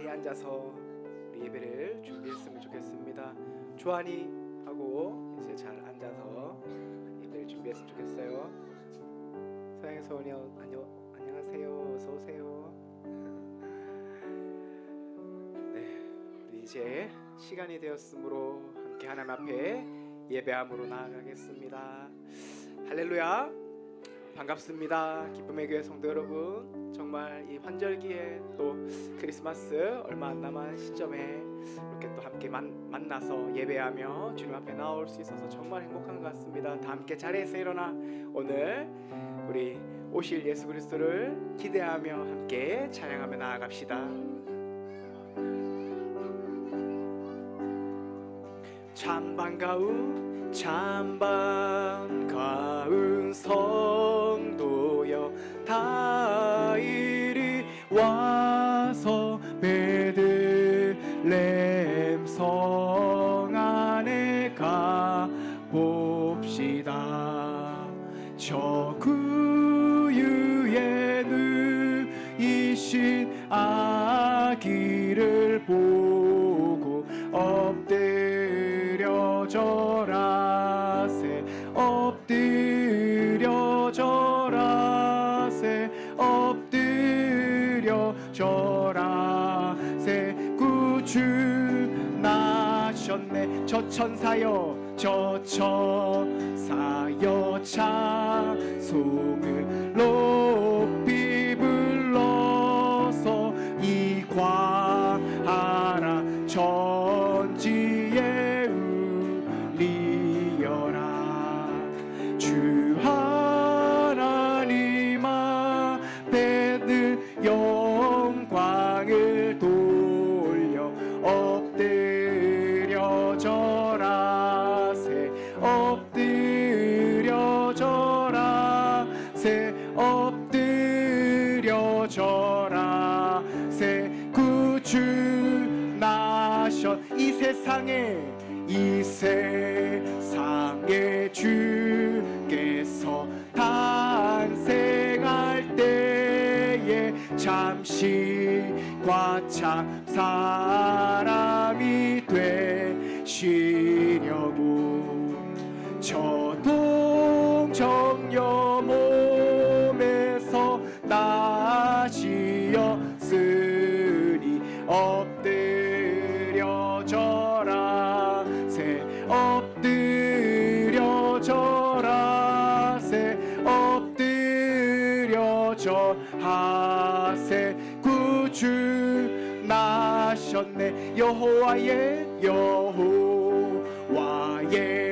앉아서 우리 예배를 준비했으면 좋겠습니다. 조한이 하고 이제 잘 앉아서 예배를 준비했으면 좋겠어요. 서양의 소원이 안녕하세요. 어서 오세요. 네, 우리 이제 시간이 되었으므로 함께 하나님 앞에 예배함으로 나아가겠습니다. 할렐루야. 반갑습니다. 기쁨의 교회 성도 여러분, 정말 이 환절기에 또 크리스마스 얼마 안 남은 시점에 이렇게 또 함께 만나서 예배하며 주님 앞에 나올 수 있어서 정말 행복한 것 같습니다. 다 함께 자리에서 일어나 오늘 우리 오실 예수 그리스도를 기대하며 함께 찬양하며 나아갑시다. 참 반가운 성도여, 다 이리 와서 베들레헴 성 안에 가봅시다. 저 구유에 누이신 아기를 보고 엎드려 절하세, 엎드려 절하세, 엎드려 절하세. 구주 나셨네. 저 천사여, 저 천사여, 찬송을 높이 불러서 이과하라 전지에 울리어라. 주 하나님 앞에 늘 영광을 돌려 엎드려 절하세, 엎드려 절하세, 엎드려 절하세. 구주 나셨. 이 세상에 주께서 탄생할 때에 잠시과 참 사람이 되시려고 저 동정녀 몸에서 나시었으니 엎드려 절하세, 엎드려 절하세, 엎드려 절하세. 구주 나셨네. 여호와의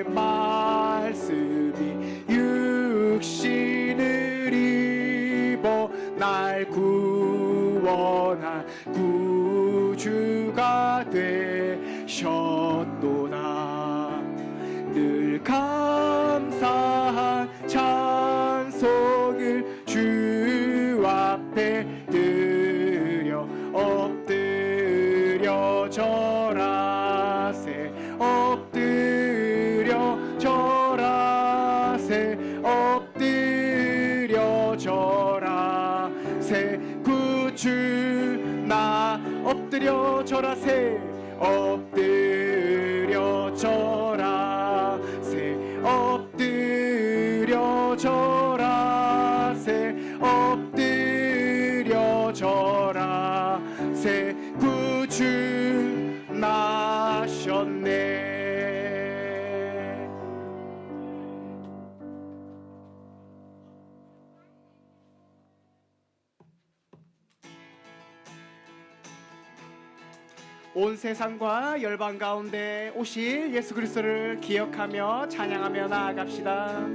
말씀이 육신을 입어 날 구원한 구주가 되셨도다. 늘 감사한 찬송을 주 앞에 드려 엎드려 절하세, 엎드려 절하세, 엎드려 절하세. 구주 나 엎드려 절하세, 엎드려 절하세, 엎드려 절하세, 엎드려 절하세. 구주 나셨네. 온 세상과 열방 가운데 오실 예수 그리스도를 기억하며 찬양하며 나아갑시다.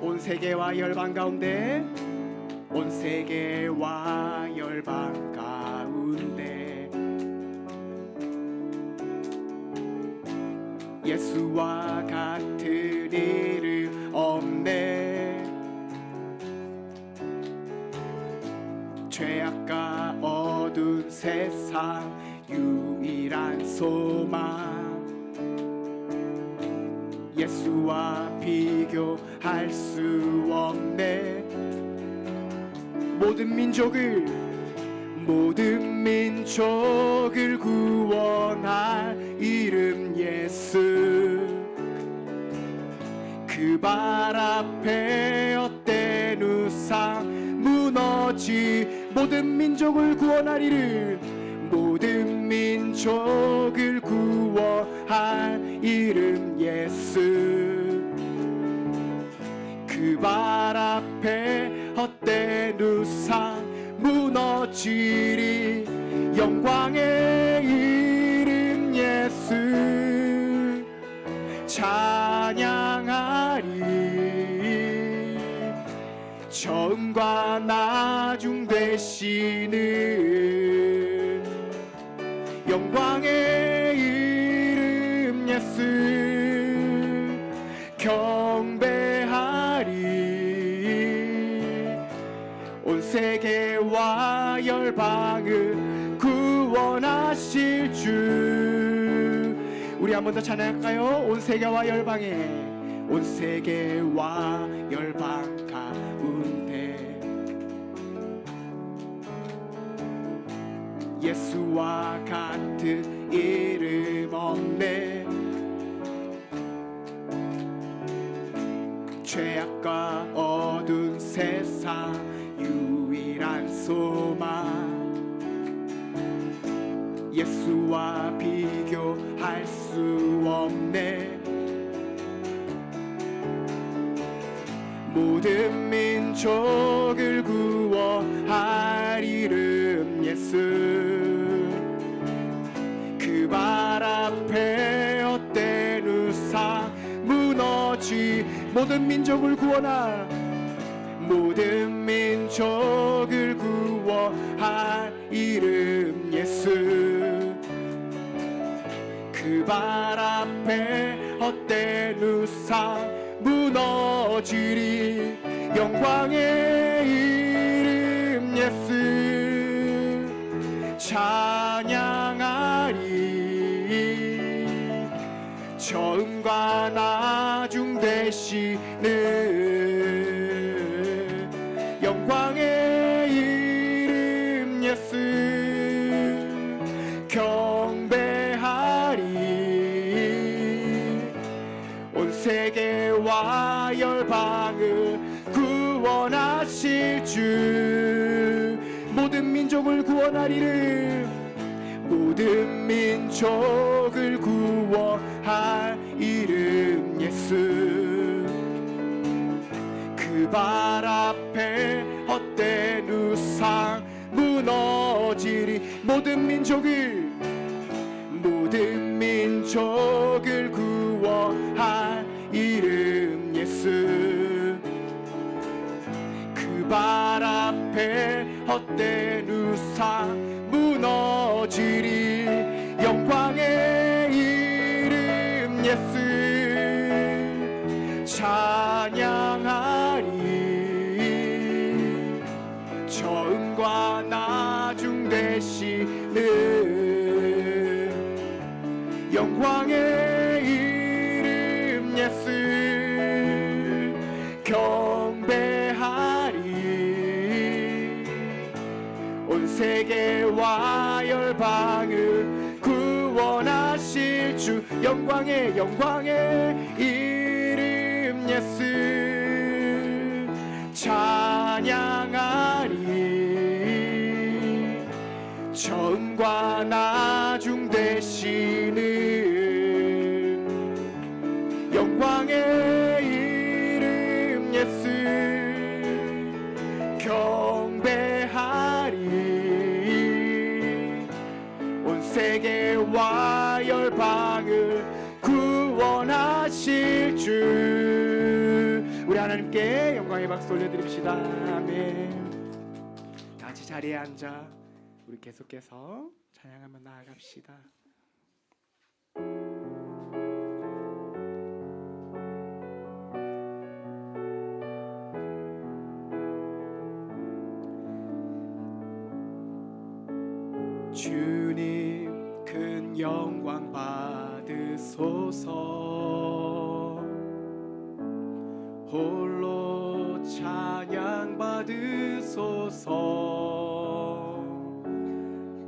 온 세계와 열방 가운데, 온 세계와 열방 가운데 예수와 같은 이름 없네. 죄악과 어두운 세상 유일한 소망, 예수와 비교 비교할 수 없네. 모든 민족을 구원할 이름 예수. 그 발 앞에 헛된 우상 무너지. 모든 민족을 구원할 이름, 모든 민족을 구원할 이름 예수. 그 발 앞에 헛된 우상 무너지리. 영광의 이름 예수 찬양하리. 처음과 나중 되시는 영광의 이름 예수 경배하리. 온 세계와 열방을 구원하실 주. 우리 한 번 더 찬양할까요? 온 세계와 열방 가운데 예수와 같은 이름 없네. 죄악과 어두운 세상 유일한 소망. 예수와 비교할 수 없네. 모든 민족을 구원할 이름 예수. 그 발 앞에 헛된 우상 무너지. 모든 민족을 구원할 이름 예수. 그 발 앞에 헛된 우상 무너지리. 영광의 이름 예수 찬양하리. 처음과 나중 되시는 영광의 이름 예수 경배하리. 온 세계와 열방을 구원하실 주. 모든 민족을 구원할 이름, 모든 민족을 구원할 이름 예수. 그 발 앞에 헛된 우상 무너지리. 모든 민족을 구원할 이름 예수. 그 발 앞에 헛된 우상 무너지리. 영광의 이름 예수 찬양하리. 처음과 나중 되시는 영광의 이름 예수 경배하리. 온 세계와 열방을 구원하실 주. 영광의 이름 예수 찬양하리. 처음과 나중 되시는 영광의 이름 예수 경배하리. 온 세계와 열방을 구원하실 주. 우리 하나님께 영광의 박수 올려드립시다. 아멘. 다 같이 자리에 앉아 우리 계속해서 찬양하며 나아갑시다. 주님 큰 영광 받으소서. 홀로 찬양 받으소서.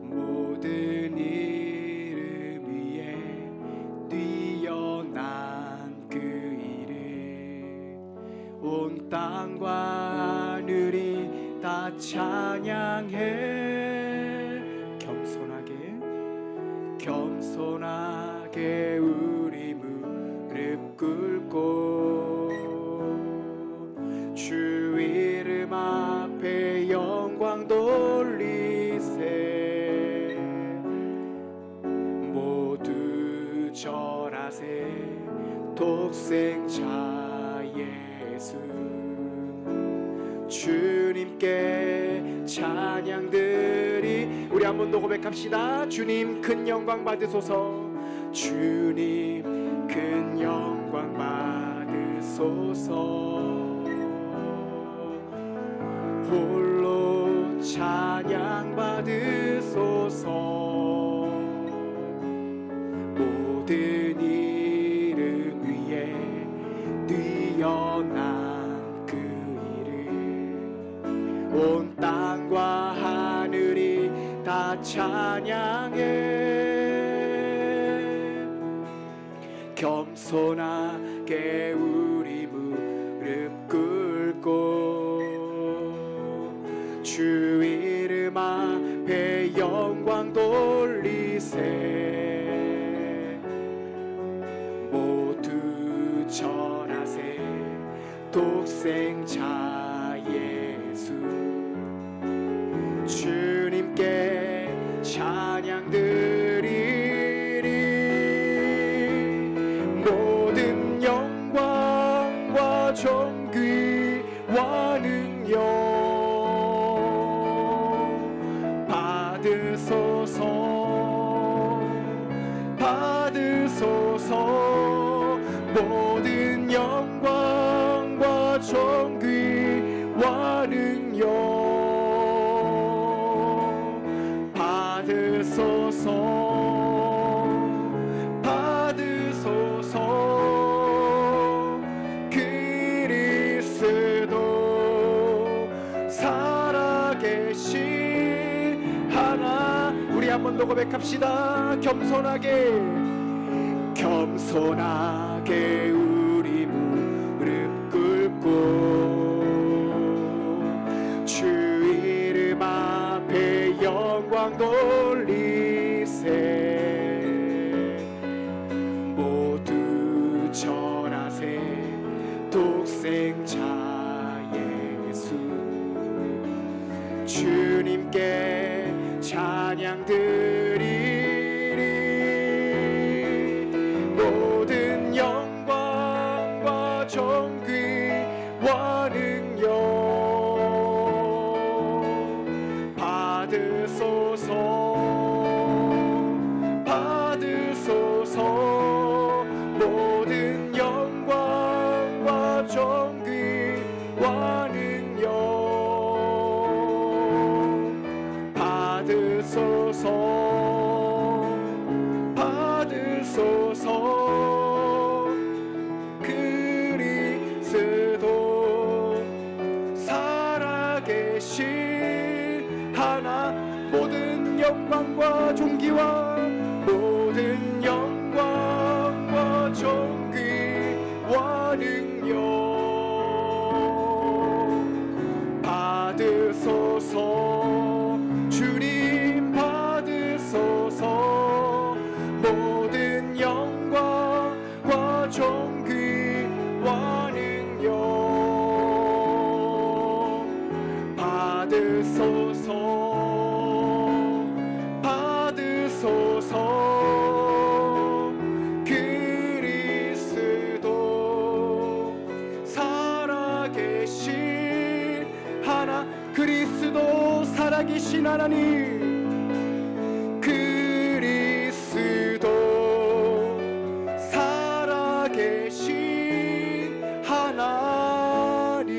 모든 이름 위에 뛰어난 그 이름, 온 땅과 하늘이 다 찬양해. 겸손하게 우리 무릎 꿇고 주 이름 앞에 영광 돌리세. 모두 절하세 독생자 예수. 주님께 찬양드리. 우리 한 번 더 고백합시다. 주님 큰 영광 받으소서. 주님 큰 영광 받으소서. 홀로 찬양 받으소서. 모든 이름 위에 뛰어난 그 이름, 온 땅과 하늘이 다 찬양해. 겸손하게 우리 무릎 꿇고 주 이름 앞에 영광 돌리세. 모두 절하세 독생자 예수. 주님께 찬양 드리리. 모든 영광과 존귀와 능력 받으소서. 모든 영광과 존귀와 능력 받으소서. 그리스도 살아계신 하나. 우리 한 번 더 고백합시다. 겸손하게 우리 무릎 꿇고 주 이름 앞에 영광 돌리세. 모두 절하세 독생자 예수. 주님께 찬양 드리리. 모든 영광과 존귀와 능력 받으소서. 모든 영광과 존귀와 능력 받으소서. 그리스도 살아계신 하나. 모든 영광과 존귀와 모든 영광과 존귀와 능력 받으소서. 주님 받으소서. 모든 영광과 존귀와 능력 받으소서. 그리스도 살아계신 하나. 그리스도 살아계신 하나님. 그리스도 살아계신 하나님.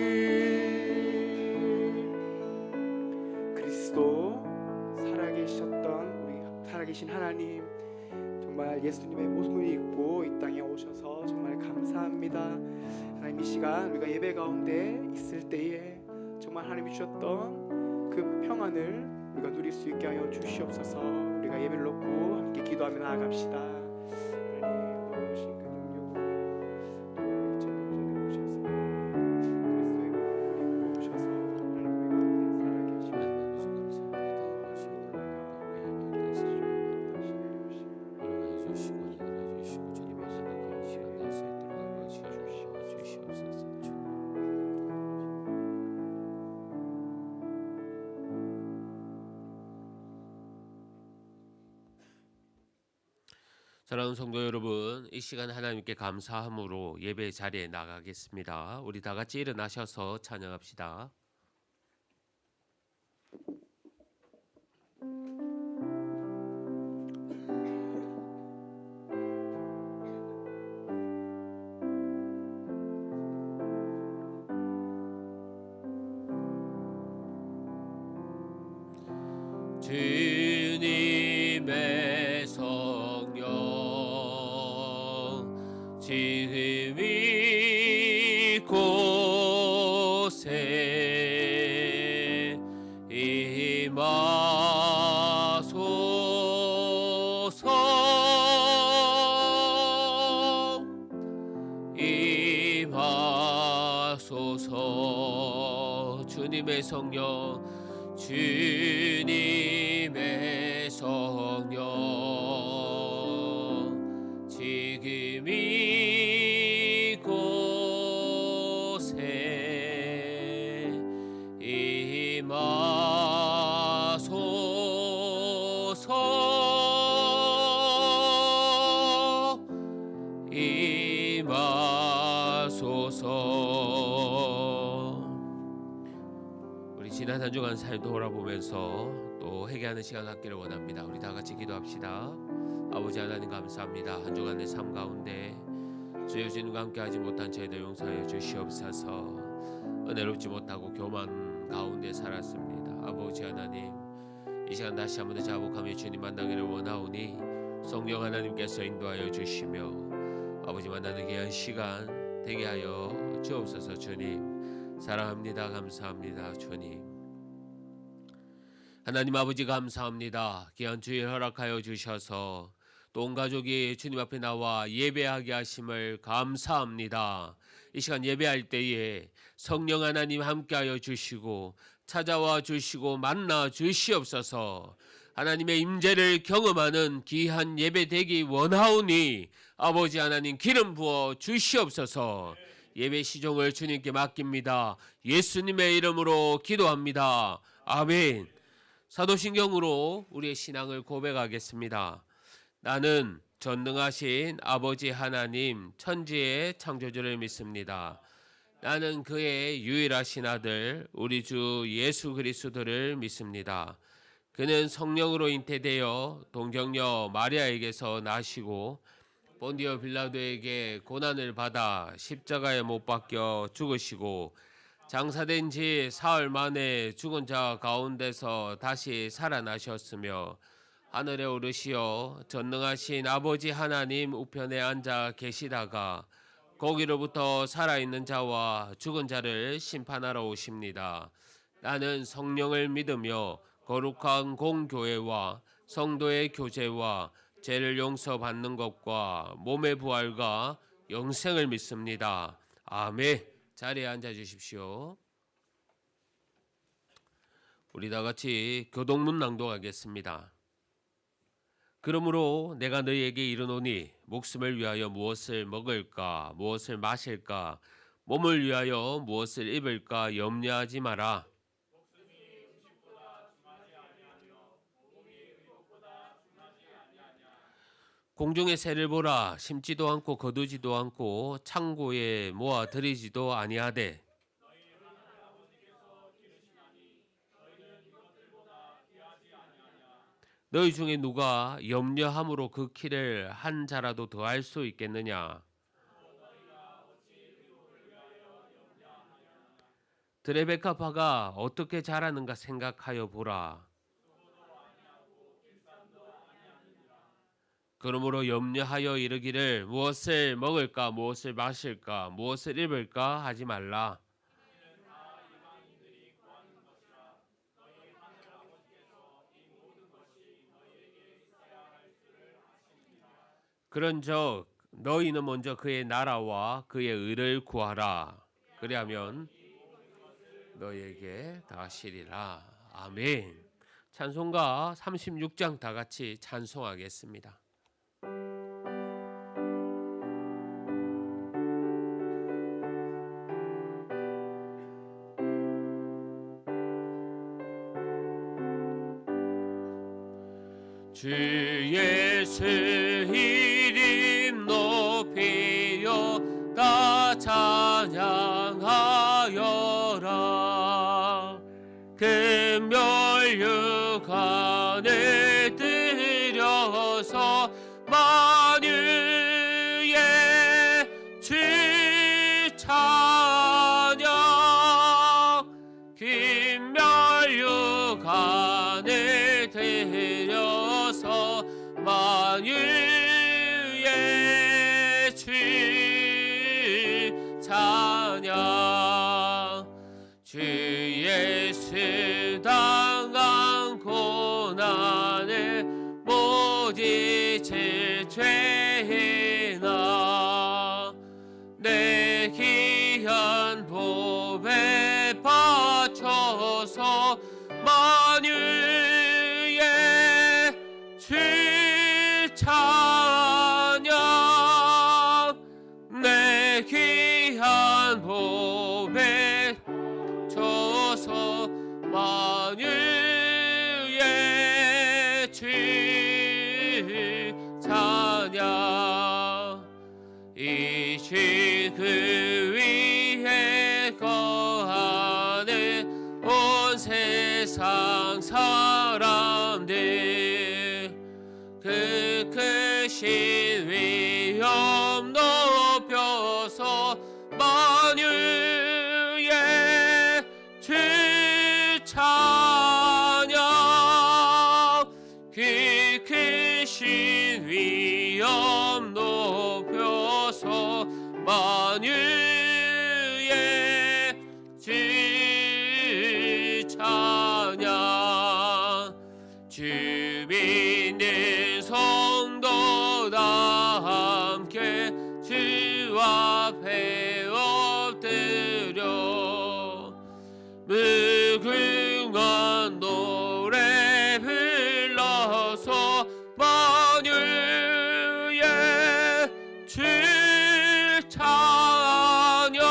그리스도 살아계셨던 우리 살아계신 하나님, 정말 예수님의 모습을 입고 이 땅에 오셔서 정말 감사합니다. 하나님 이 시간 우리가 예배 가운데 있을 때에 정말 하나님이 주셨던 그 평안을 우리가 누릴 수 있게 하여 주시옵소서. 우리가 예배를 놓고 함께 기도하며 나아갑시다. 하나님 놀라우신 그 능력으로 또 2000년 전에 오셔서 그리스도의 그 오셔서 하나님 우리 가운데 살아계시고 사랑하는 성도 여러분, 이 시간 하나님께 감사함으로 예배 자리에 나가겠습니다. 우리 다 같이 일어나셔서 찬양합시다. 주님의 성령 지금 이곳에 임하소서. 주님의 성령 주님의 성령 지금 이곳에 임하소서. 우리 지난 한 주간 삶 돌아보면서 또 회개하는 시간 갖기를 원합니다. 우리 다 같이 기도합시다. 아버지 하나님 감사합니다. 한 주간의 삶 가운데 주여 주님과 함께하지 못한 저희들 용서하여 주시옵소서. 은혜롭지 못하고 교만 가운데 살았습니다. 아버지 하나님, 이 시간 다시 한번 더 자복하며 주님 만나기를 원하오니 성령 하나님께서 인도하여 주시며 아버지 만나는 귀한 시간 되게 하여 주옵소서. 주님 사랑합니다. 감사합니다. 주님 하나님 아버지 감사합니다. 귀한 주일 허락하여 주셔서 또 온 가족이 주님 앞에 나와 예배하게 하심을 감사합니다. 이 시간 예배할 때에 성령 하나님 함께하여 주시고 찾아와 주시고 만나 주시옵소서. 하나님의 임재를 경험하는 귀한 예배 되기 원하오니 아버지 하나님 기름 부어 주시옵소서. 예배 시종을 주님께 맡깁니다. 예수님의 이름으로 기도합니다. 아멘. 사도신경으로 우리의 신앙을 고백하겠습니다. 나는 전능하신 아버지 하나님 천지의 창조주를 믿습니다. 나는 그의 유일하신 아들 우리 주 예수 그리스도를 믿습니다. 그는 성령으로 잉태되어 동정녀 마리아에게서 나시고 본디오 빌라도에게 고난을 받아 십자가에 못 박혀 죽으시고 장사된 지 사흘 만에 죽은 자 가운데서 다시 살아나셨으며 하늘에 오르시어 전능하신 아버지 하나님 우편에 앉아 계시다가 거기로부터 살아있는 자와 죽은 자를 심판하러 오십니다. 나는 성령을 믿으며 거룩한 공교회와 성도의 교제와 죄를 용서받는 것과 몸의 부활과 영생을 믿습니다. 아멘. 자리에 앉아 주십시오. 우리 다 같이 교동문 낭독하겠습니다. 그러므로 내가 너희에게 이르노니 목숨을 위하여 무엇을 먹을까 무엇을 마실까 몸을 위하여 무엇을 입을까 염려하지 마라. 공중의 새를 보라. 심지도 않고 거두지도 않고 창고에 모아 들이지도 아니하되 너희 중에 누가 염려함으로 그 키를 한 자라도 더할 수 있겠느냐? 드레베카파가 어떻게 자라는가 생각하여 보라. 그러므로 염려하여 이르기를 무엇을 먹을까 무엇을 마실까 무엇을 입을까 하지 말라. 그런즉 너희는 먼저 그의 나라와 그의 의를 구하라. 그리하면 너희에게 다하시리라. 아멘. 찬송가 36장 다 같이 찬송하겠습니다. 주 예수 이름 높이여 다 찬양하여라. 금멸육안에 들여서 만유의 주 찬양. 금멸육안에 들여서 만유의 주 찬양. 주 예수 당한 고난을 모지칠 죄나 내 귀한 보배 바쳐서 만유의 주 찬양. 내 귀한 보배 쳐서 만유의 주 찬양. 이신 그 위에 거하는 온 세상 사람들 그 크신 위엄 높여서 만유의 주 찬양. 그 크신 위엄 높여서 만유의 주 찬양. 주 믿는 성도 다 함께 주 앞에 엎드려 무궁한 노래 불러서 만유의 주 찬양.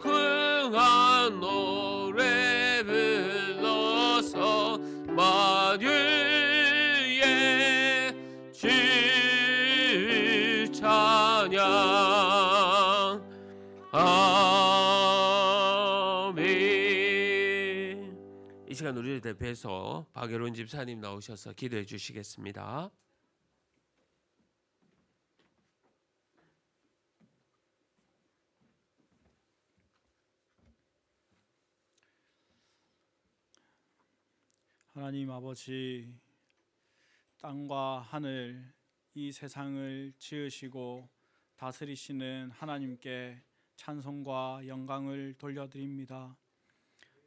무궁한 노래 불러서 만유의 주 찬양. 아멘. 이 시간 우리를 대표해서 박예론 집사님 나오셔서 기도해 주시겠습니다. 하나님 아버지, 땅과 하늘 이 세상을 지으시고 다스리시는 하나님께 찬송과 영광을 돌려드립니다.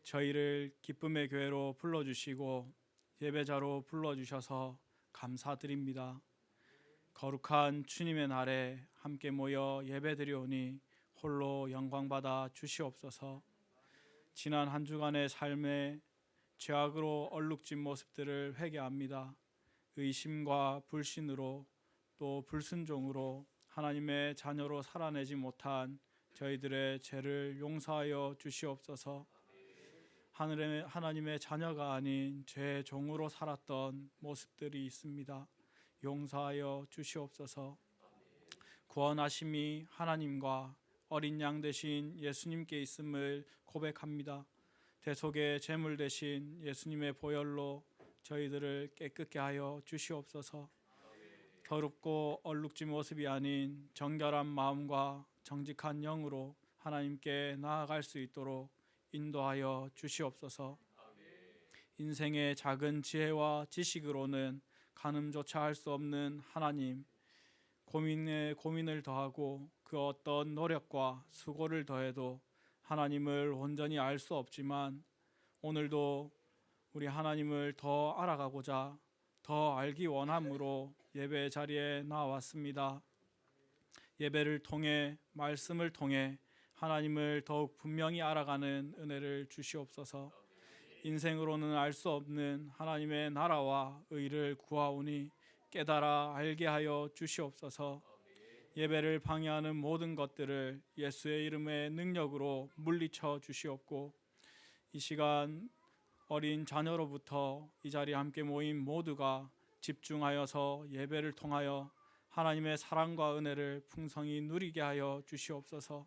저희를 기쁨의 교회로 불러주시고 예배자로 불러주셔서 감사드립니다. 거룩한 주님의 날에 함께 모여 예배드리오니 홀로 영광받아 주시옵소서. 지난 한 주간의 삶에 죄악으로 얼룩진 모습들을 회개합니다. 의심과 불신으로 또 불순종으로 하나님의 자녀로 살아내지 못한 저희들의 죄를 용서하여 주시옵소서. 하나님의 자녀가 아닌 죄의 종으로 살았던 모습들이 있습니다. 용서하여 주시옵소서. 구원하심이 하나님과 어린 양 되신 예수님께 있음을 고백합니다. 대속의 제물 되신 예수님의 보혈로 저희들을 깨끗게 하여 주시옵소서. 더럽고 얼룩진 모습이 아닌 정결한 마음과 정직한 영으로 하나님께 나아갈 수 있도록 인도하여 주시옵소서. 인생의 작은 지혜와 지식으로는 가늠조차 할 수 없는 하나님, 고민에 고민을 더하고 그 어떤 노력과 수고를 더해도 하나님을 온전히 알 수 없지만 오늘도 우리 하나님을 더 알아가고자 더 알기 원함으로 예배 자리에 나왔습니다. 예배를 통해 말씀을 통해 하나님을 더욱 분명히 알아가는 은혜를 주시옵소서. 인생으로는 알 수 없는 하나님의 나라와 의를 구하오니 깨달아 알게 하여 주시옵소서. 예배를 방해하는 모든 것들을 예수의 이름의 능력으로 물리쳐 주시옵고 이 시간 어린 자녀로부터 이 자리에 함께 모인 모두가 집중하여서 예배를 통하여 하나님의 사랑과 은혜를 풍성히 누리게 하여 주시옵소서.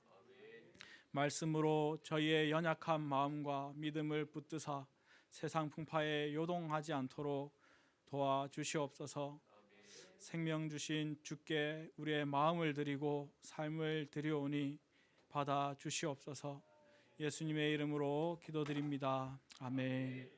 말씀으로 저희의 연약한 마음과 믿음을 붙드사 세상 풍파에 요동하지 않도록 도와주시옵소서. 생명 주신 주께 우리의 마음을 드리고 삶을 드리오니 받아 주시옵소서. 예수님의 이름으로 기도드립니다. 아멘.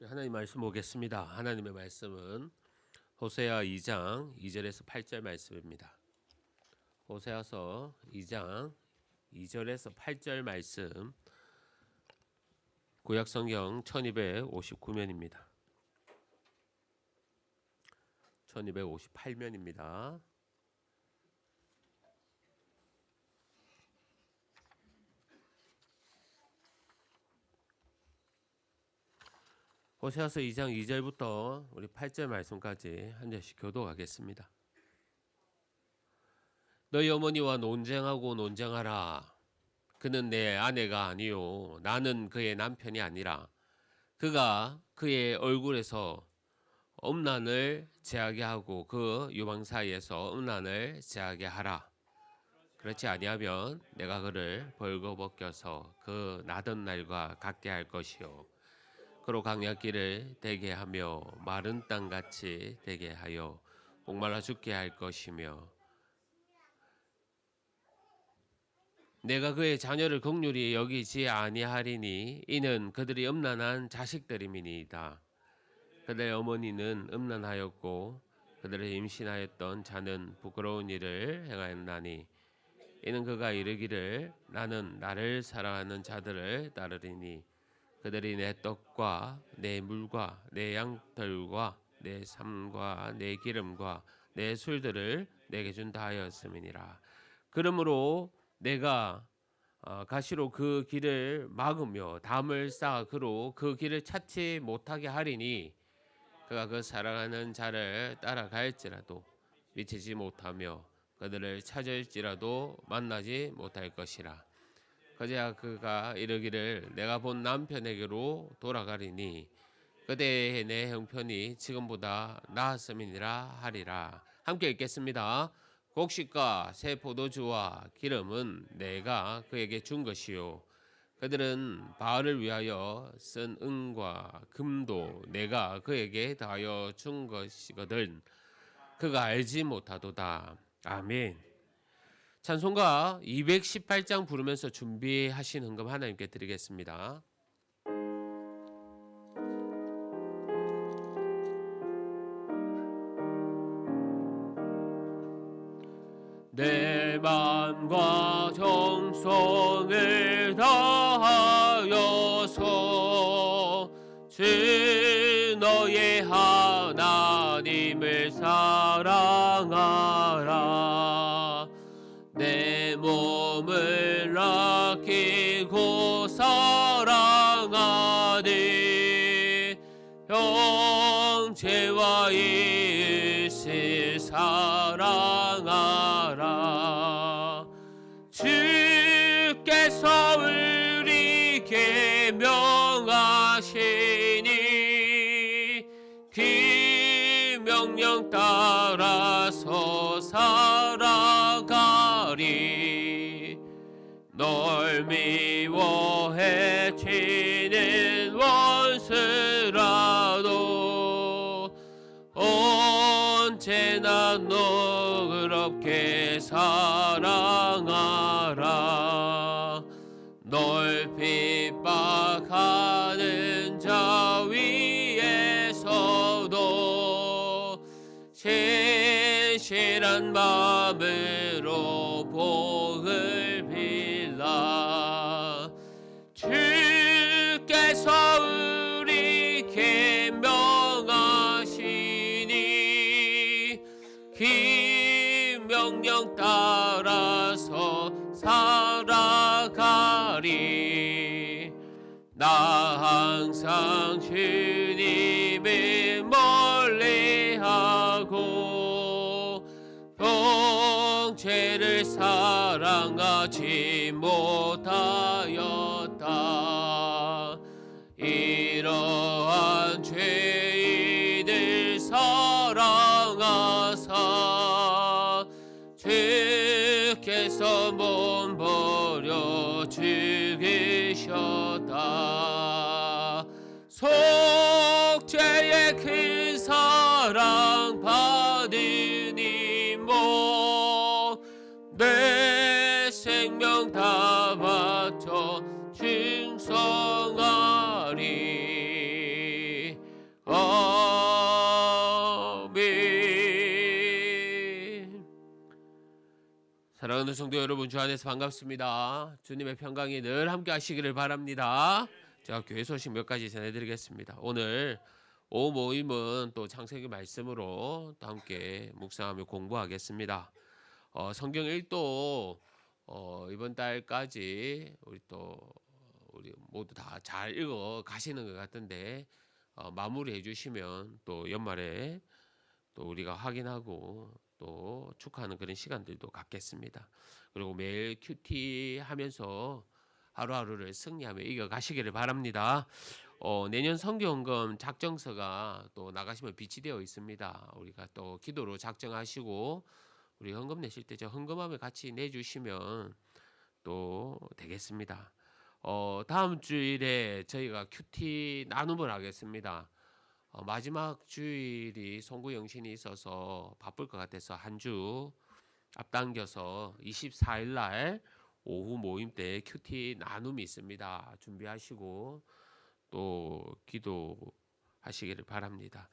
하나님 말씀 보겠습니다. 하나님의 말씀은 호세아 2장 2절에서 8절 말씀입니다. 호세아서 2장 2절에서 8절 말씀, 구약성경 1259면입니다. 1258면입니다. 호세아서 2장 2절부터 우리 8절 말씀까지 한 절씩 교독하겠습니다. 너희 어머니와 논쟁하고 논쟁하라. 그는 내 아내가 아니요 나는 그의 남편이 아니라 그가 그의 얼굴에서 음란을 제하게 하고 그 유방 사이에서 음란을 제하게 하라. 그렇지 아니하면 내가 그를 벌거벗겨서 그 나던 날과 같게 할 것이요 그로 강약길을 되게 하며 마른 땅같이 되게 하여 목말라 죽게 할 것이며 내가 그의 자녀를 긍휼히 여기지 아니하리니 이는 그들이 음란한 자식들임이니이다. 그들의 어머니는 음란하였고 그들의 임신하였던 자는 부끄러운 일을 행하였나니 이는 그가 이르기를 나는 나를 사랑하는 자들을 따르리니 그들이 내 떡과 내 물과 내 양털과 내 삶과 내 기름과 내 술들을 내게 준다 하였음이니라. 그러므로 내가 가시로 그 길을 막으며 담을 쌓아 그로 그 길을 찾지 못하게 하리니 그가 그 사랑하는 자를 따라갈지라도 미치지 못하며 그들을 찾을지라도 만나지 못할 것이라. 그제야 그가 이르기를 내가 본 남편에게로 돌아가리니 그대의 내 형편이 지금보다 나았음이니라 하리라. 함께 읽겠습니다. 곡식과 새 포도주와 기름은 내가 그에게 준 것이요 그들은 바알을 위하여 쓴 은과 금도 내가 그에게 다하여 준 것이거든 그가 알지 못하도다. 아멘. 찬송가 218장 부르면서 준비하신 헌금 하나님께 드리겠습니다. 내 맘과 정성을 다하여서 주 너의 하나님을 사랑하라. 내 몸을 아끼고 사랑하니 형제와 이웃을 사랑하라. 주께서 우리에게 명하시니 그 명령 따라서 살아가리. 널 미워해 치는 원수라도 언제나 너그럽게 사랑하라. 널 핍박하는 자 위에서도 신실한 마음으로 복을 빌라. 주께서 우리 계명하시니 그 명령 따라서 살아가리. 나 항상 주님을 멀리하고 형제를 사랑하지 못하였다. 이러한 죄인을 사랑하사 주께서 몸버려 죽으셨다. 속죄의 큰 사랑 받으니 뭐 내 생명 다 바쳐 충성하리. 아멘. 사랑하는 성도 여러분, 주 안에서 반갑습니다. 주님의 평강이 늘 함께 하시기를 바랍니다. 제가 교회 소식 몇 가지 전해드리겠습니다. 오늘 오후 모임은 또 창세기 말씀으로 또 함께 묵상하며 공부하겠습니다. 성경 1도 이번 달까지 우리 모두 다 잘 읽어 가시는 것 같은데 마무리해 주시면 또 연말에 또 우리가 확인하고 또 축하하는 그런 시간들도 갖겠습니다. 그리고 매일 큐티 하면서 하루하루를 승리하며 이겨 가시기를 바랍니다. 내년 성경헌금 작정서가 또 나가시면 비치되어 있습니다. 우리가 또 기도로 작정하시고 우리 헌금 내실 때 저 헌금함을 같이 내주시면 또 되겠습니다. 다음 주일에 저희가 큐티 나눔을 하겠습니다. 마지막 주일이 송구영신이 있어서 바쁠 것 같아서 한 주 앞당겨서 24일 날 오후 모임 때 큐티 나눔이 있습니다. 준비하시고 또 기도하시기를 바랍니다.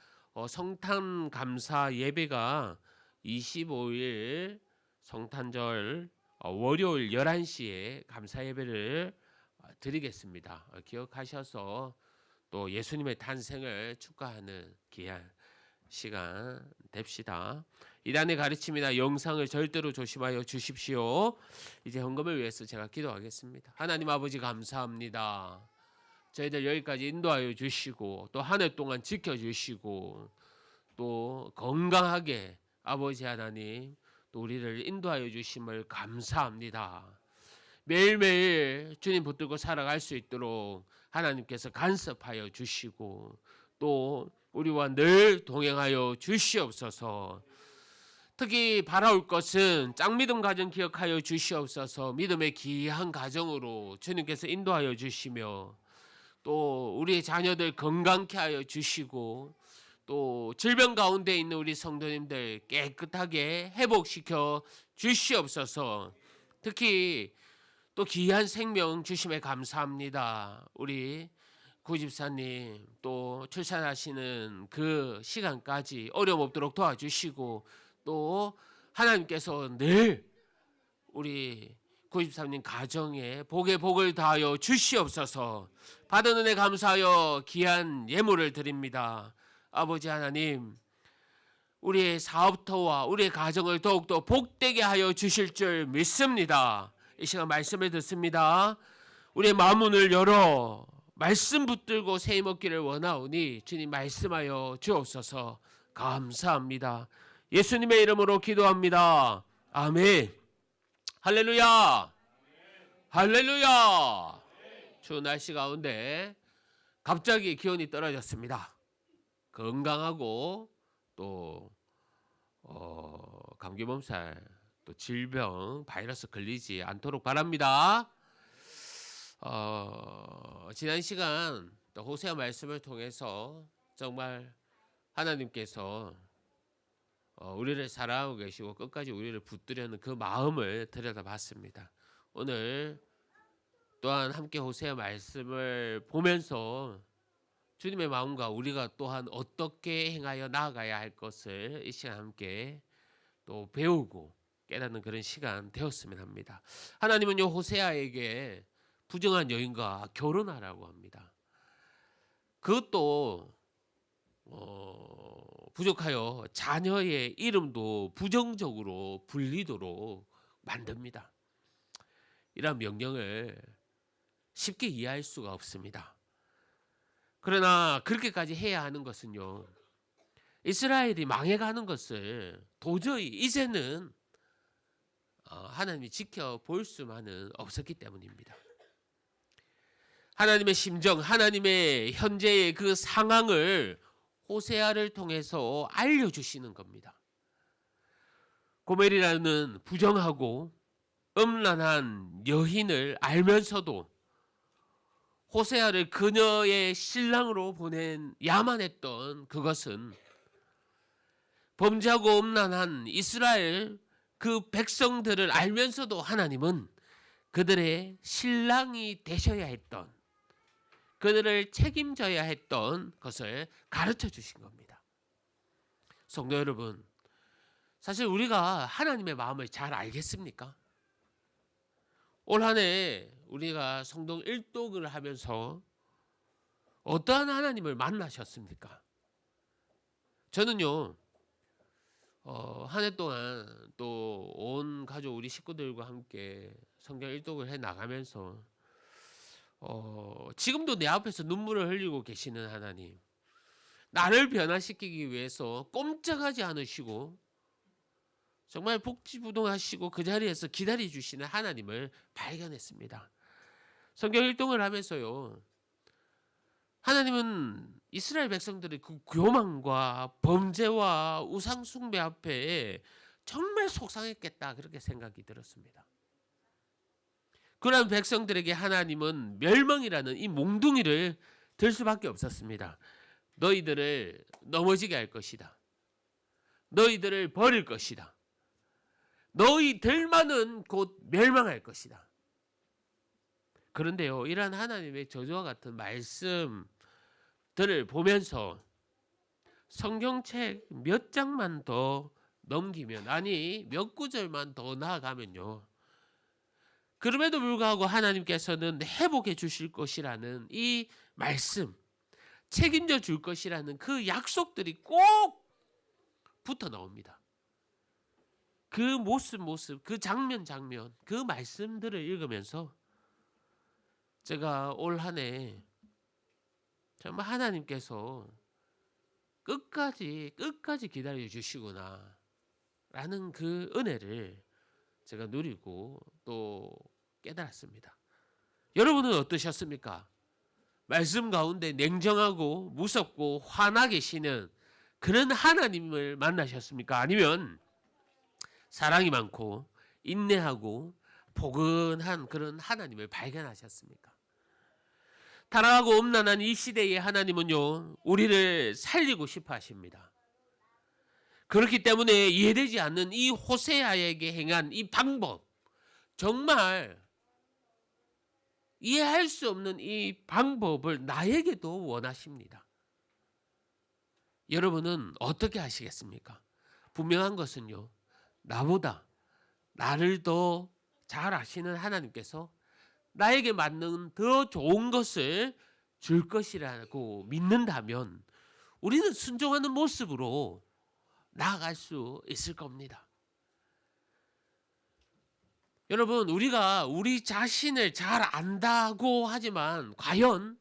성탄 감사 예배가 25일 성탄절 월요일 11시에 감사 예배를 드리겠습니다. 기억하셔서 또 예수님의 탄생을 축하하는 귀한 시간 됩시다. 이단의 가르침이나 영상을 절대로 조심하여 주십시오. 이제 헌금을 위해서 제가 기도하겠습니다. 하나님 아버지 감사합니다. 저희들 여기까지 인도하여 주시고 또 한 해 동안 지켜주시고 또 건강하게 아버지 하나님 또 우리를 인도하여 주심을 감사합니다. 매일매일 주님 붙들고 살아갈 수 있도록 하나님께서 간섭하여 주시고 또 우리와 늘 동행하여 주시옵소서. 특히 바라올 것은 짝믿음 가정 기억하여 주시옵소서. 믿음의 귀한 가정으로 주님께서 인도하여 주시며 또 우리의 자녀들 건강케 하여 주시고 또 질병 가운데 있는 우리 성도님들 깨끗하게 회복시켜 주시옵소서. 특히 또 귀한 생명 주심에 감사합니다. 우리 구집사님 또 출산하시는 그 시간까지 어려움 없도록 도와주시고 또 하나님께서 늘 우리 구집사님 가정에 복의 복을 다하여 주시옵소서. 받은 은혜 감사하여 귀한 예물을 드립니다. 아버지 하나님, 우리의 사업터와 우리의 가정을 더욱더 복되게 하여 주실 줄 믿습니다. 이 시간 말씀을 듣습니다. 우리의 마음문을 열어 말씀 붙들고 새 힘 얻기를 원하오니 주님 말씀하여 주옵소서. 감사합니다. 예수님의 이름으로 기도합니다. 아멘. 할렐루야. 할렐루야. 추운 날씨 가운데 갑자기 기온이 떨어졌습니다. 건강하고 또 감기 몸살 또 질병 바이러스 걸리지 않도록 바랍니다. 지난 시간 또 호세아 말씀을 통해서 정말 하나님께서 우리를 사랑하고 계시고 끝까지 우리를 붙들려는 그 마음을 들여다봤습니다. 오늘 또한 함께 호세아 말씀을 보면서 주님의 마음과 우리가 또한 어떻게 행하여 나아가야 할 것을 이 시간 함께 또 배우고 깨닫는 그런 시간 되었으면 합니다. 하나님은요 호세아에게 부정한 여인과 결혼하라고 합니다. 그것도 부족하여 자녀의 이름도 부정적으로 불리도록 만듭니다. 이러한 명령을 쉽게 이해할 수가 없습니다. 그러나 그렇게까지 해야 하는 것은요, 이스라엘이 망해가는 것을 도저히 이제는 하나님이 지켜볼 수만은 없었기 때문입니다. 하나님의 심정, 하나님의 현재의 그 상황을 호세아를 통해서 알려주시는 겁니다. 고멜이라는 부정하고 음란한 여인을 알면서도 호세아를 그녀의 신랑으로 보낸 야만했던 그것은 범죄하고 음란한 이스라엘 그 백성들을 알면서도 하나님은 그들의 신랑이 되셔야 했던, 그들을 책임져야 했던 것을 가르쳐 주신 겁니다. 성도 여러분, 사실 우리가 하나님의 마음을 잘 알겠습니까? 올 한 해 우리가 성동 일독을 하면서 어떠한 하나님을 만나셨습니까? 저는요, 한 해 동안 또 온 가족 우리 식구들과 함께 성경 일독을 해 나가면서 지금도 내 앞에서 눈물을 흘리고 계시는 하나님, 나를 변화시키기 위해서 꼼짝하지 않으시고 정말 복지부동하시고 그 자리에서 기다려 주시는 하나님을 발견했습니다. 성경 일독을 하면서요, 하나님은 이스라엘 백성들의 그 교만과 범죄와 우상 숭배 앞에 정말 속상했겠다, 그렇게 생각이 들었습니다. 그런 백성들에게 하나님은 멸망이라는 이 몽둥이를 들 수밖에 없었습니다. 너희들을 넘어지게 할 것이다. 너희들을 버릴 것이다. 너희들만은 곧 멸망할 것이다. 그런데요, 이러한 하나님의 저주와 같은 말씀들을 보면서 성경책 몇 장만 더 넘기면, 아니 몇 구절만 더 나아가면요, 그럼에도 불구하고 하나님께서는 회복해 주실 것이라는 이 말씀, 책임져 줄 것이라는 그 약속들이 꼭 붙어 나옵니다. 그 모습, 그 장면, 그 말씀들을 읽으면서 제가 올 한 해 정말 하나님께서 끝까지 기다려 주시구나 라는 그 은혜를 제가 누리고 또 깨달았습니다. 여러분은 어떠셨습니까? 말씀 가운데 냉정하고 무섭고 화나 계시는 그런 하나님을 만나셨습니까? 아니면 사랑이 많고 인내하고 포근한 그런 하나님을 발견하셨습니까? 타락하고 음란한 이 시대의 하나님은요, 우리를 살리고 싶어 하십니다. 그렇기 때문에 이해되지 않는 이 호세아에게 행한 이 방법, 정말 이해할 수 없는 이 방법을 나에게도 원하십니다. 여러분은 어떻게 하시겠습니까? 분명한 것은요, 나보다 나를 더 잘 아시는 하나님께서 나에게 맞는 더 좋은 것을 줄 것이라고 믿는다면 우리는 순종하는 모습으로 나아갈 수 있을 겁니다. 여러분, 우리가 우리 자신을 잘 안다고 하지만 과연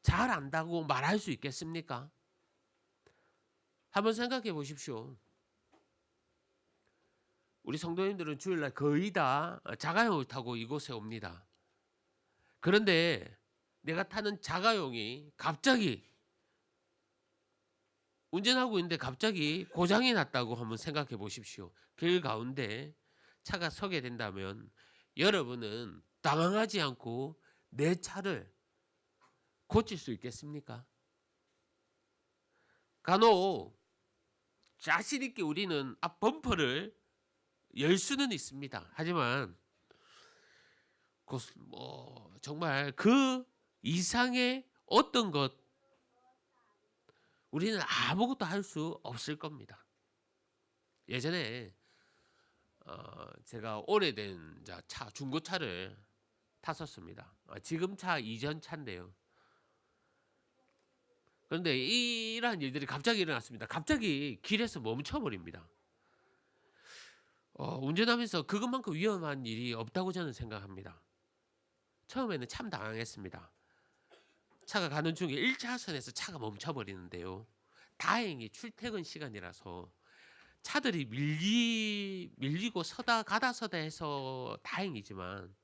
잘 안다고 말할 수 있겠습니까? 한번 생각해 보십시오. 우리 성도님들은 주일날 거의 다 자가용을 타고 이곳에 옵니다. 그런데 내가 타는 자가용이 갑자기 운전하고 있는데 갑자기 고장이 났다고 한번 생각해 보십시오. 길 가운데 차가 서게 된다면 여러분은 당황하지 않고 내 차를 고칠 수 있겠습니까? 간혹 자신 있게 우리는 앞 범퍼를 열 수는 있습니다. 하지만 정말 그 이상의 어떤 것 우리는 아무것도 할 수 없을 겁니다. 예전에 제가 오래된 차, 중고차를 탔었습니다. 지금 차 이전 차인데요. 그런데 이러한 일들이 갑자기 일어났습니다. 갑자기 길에서 멈춰버립니다. 운전하면서 그것만큼 위험한 일이 없다고 저는 생각합니다. 처음에는 참 당황했습니다. 차가 가는 중에 1차선에서 차가 멈춰버리는데요. 다행히 출퇴근 시간이라서 차들이 밀리고 서다 가다 서다 해서 다행이지만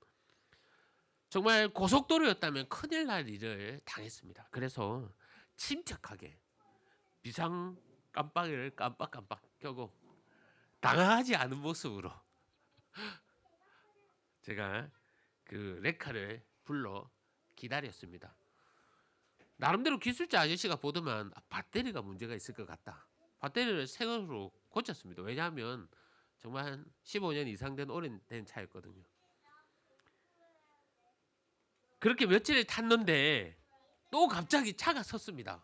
정말 고속도로였다면 큰일 날 일을 당했습니다. 그래서 침착하게 비상 깜빡이를 깜빡깜빡 켜고 당황하지 않은 모습으로 제가 그 레카를 불러 기다렸습니다. 나름대로 기술자 아저씨가 보더만 배터리가 문제가 있을 것 같다. 배터리를 새 것으로 고쳤습니다. 왜냐하면 정말 한 15년 이상 된 오래된 차였거든요. 그렇게 며칠을 탔는데 또 갑자기 차가 섰습니다.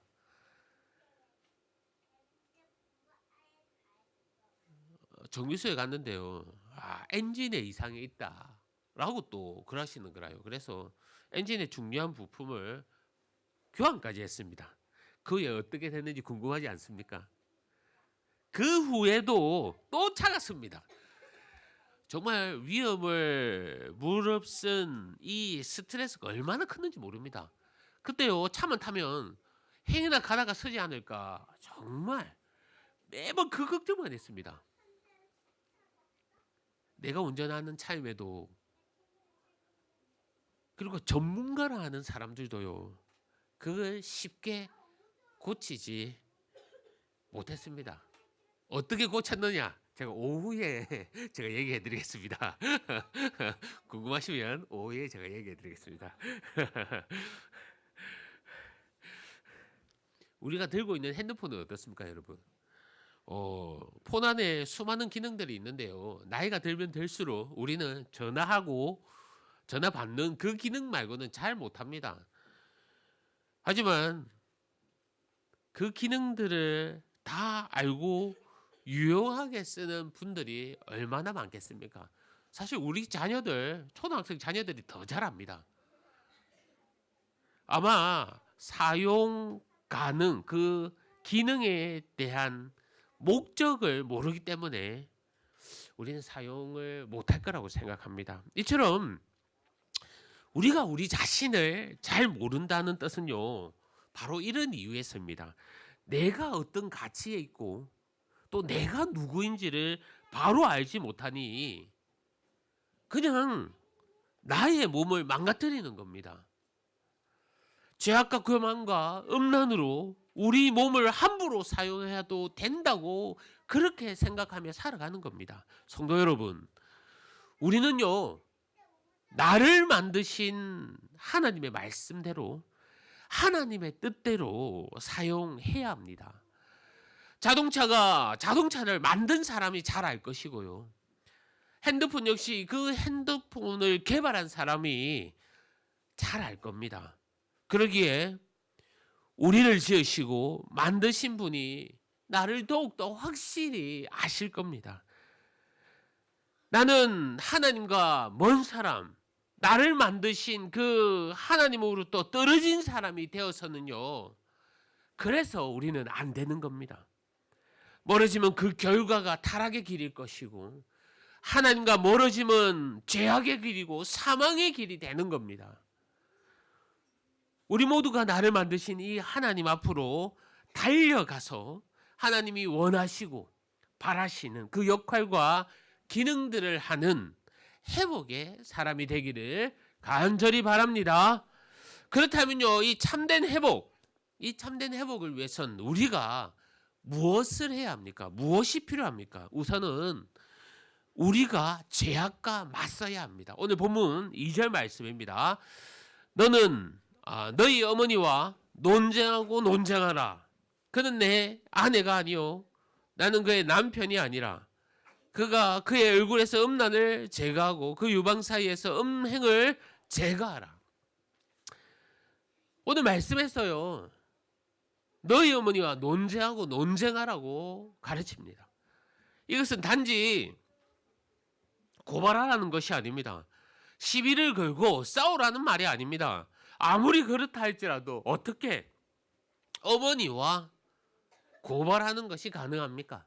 정비소에 갔는데요. 엔진에 이상이 있다라고 또 그러시는 거라요. 그래서 엔진의 중요한 부품을 교환까지 했습니다. 그 후에 어떻게 됐는지 궁금하지 않습니까? 그 후에도 또 차가 섭니다. 정말 위험을 무릅쓴 이 스트레스가 얼마나 컸는지 모릅니다. 그때요 차만 타면 행여나 가다가 서지 않을까 정말 매번 그 걱정만 했습니다. 내가 운전하는 차임에도 그리고 전문가라 하는 사람들도요 그걸 쉽게 고치지 못했습니다. 어떻게 고쳤느냐? 제가 오후에 제가 얘기해 드리겠습니다. 궁금하시면 오후에 제가 얘기해 드리겠습니다. 우리가 들고 있는 핸드폰은 어떻습니까, 여러분? 폰 안에 수많은 기능들이 있는데요. 나이가 들면 들수록 우리는 전화하고 전화 받는 그 기능 말고는 잘 못합니다. 하지만 그 기능들을 다 알고 유용하게 쓰는 분들이 얼마나 많겠습니까? 사실 우리 자녀들, 초등학생 자녀들이 더 잘합니다. 아마 사용 가능 그 기능에 대한 목적을 모르기 때문에 우리는 사용을 못할 거라고 생각합니다. 이처럼 우리가 우리 자신을 잘 모른다는 뜻은요. 바로 이런 이유에서입니다. 내가 어떤 가치에 있고 또 내가 누구인지를 바로 알지 못하니 그냥 나의 몸을 망가뜨리는 겁니다. 죄악과 교만과 음란으로 우리 몸을 함부로 사용해도 된다고 그렇게 생각하며 살아가는 겁니다. 성도 여러분, 우리는요 나를 만드신 하나님의 말씀대로 하나님의 뜻대로 사용해야 합니다. 자동차를 만든 사람이 잘 알 것이고요. 핸드폰 역시 그 핸드폰을 개발한 사람이 잘 알 겁니다. 그러기에 우리를 지으시고 만드신 분이 나를 더욱더 확실히 아실 겁니다. 나는 하나님과 먼 사람, 나를 만드신 그 하나님으로부터 떨어진 사람이 되어서는요. 그래서 우리는 안 되는 겁니다. 멀어지면 그 결과가 타락의 길일 것이고 하나님과 멀어지면 죄악의 길이고 사망의 길이 되는 겁니다. 우리 모두가 나를 만드신 이 하나님 앞으로 달려가서 하나님이 원하시고 바라시는 그 역할과 기능들을 하는 회복의 사람이 되기를 간절히 바랍니다. 그렇다면요, 이 참된 회복을 위해서는 우리가 무엇을 해야 합니까? 무엇이 필요합니까? 우선은 우리가 죄악과 맞서야 합니다. 오늘 본문 2절 말씀입니다. 너는 너희 어머니와 논쟁하고 논쟁하라. 그는 내 아내가 아니요 나는 그의 남편이 아니라 그가 그의 얼굴에서 음란을 제거하고 그 유방 사이에서 음행을 제거하라. 오늘 말씀했어요. 너희 어머니와 논쟁하고 논쟁하라고 가르칩니다. 이것은 단지 고발하라는 것이 아닙니다. 시비를 걸고 싸우라는 말이 아닙니다. 아무리 그렇다 할지라도 어떻게 어머니와 고발하는 것이 가능합니까?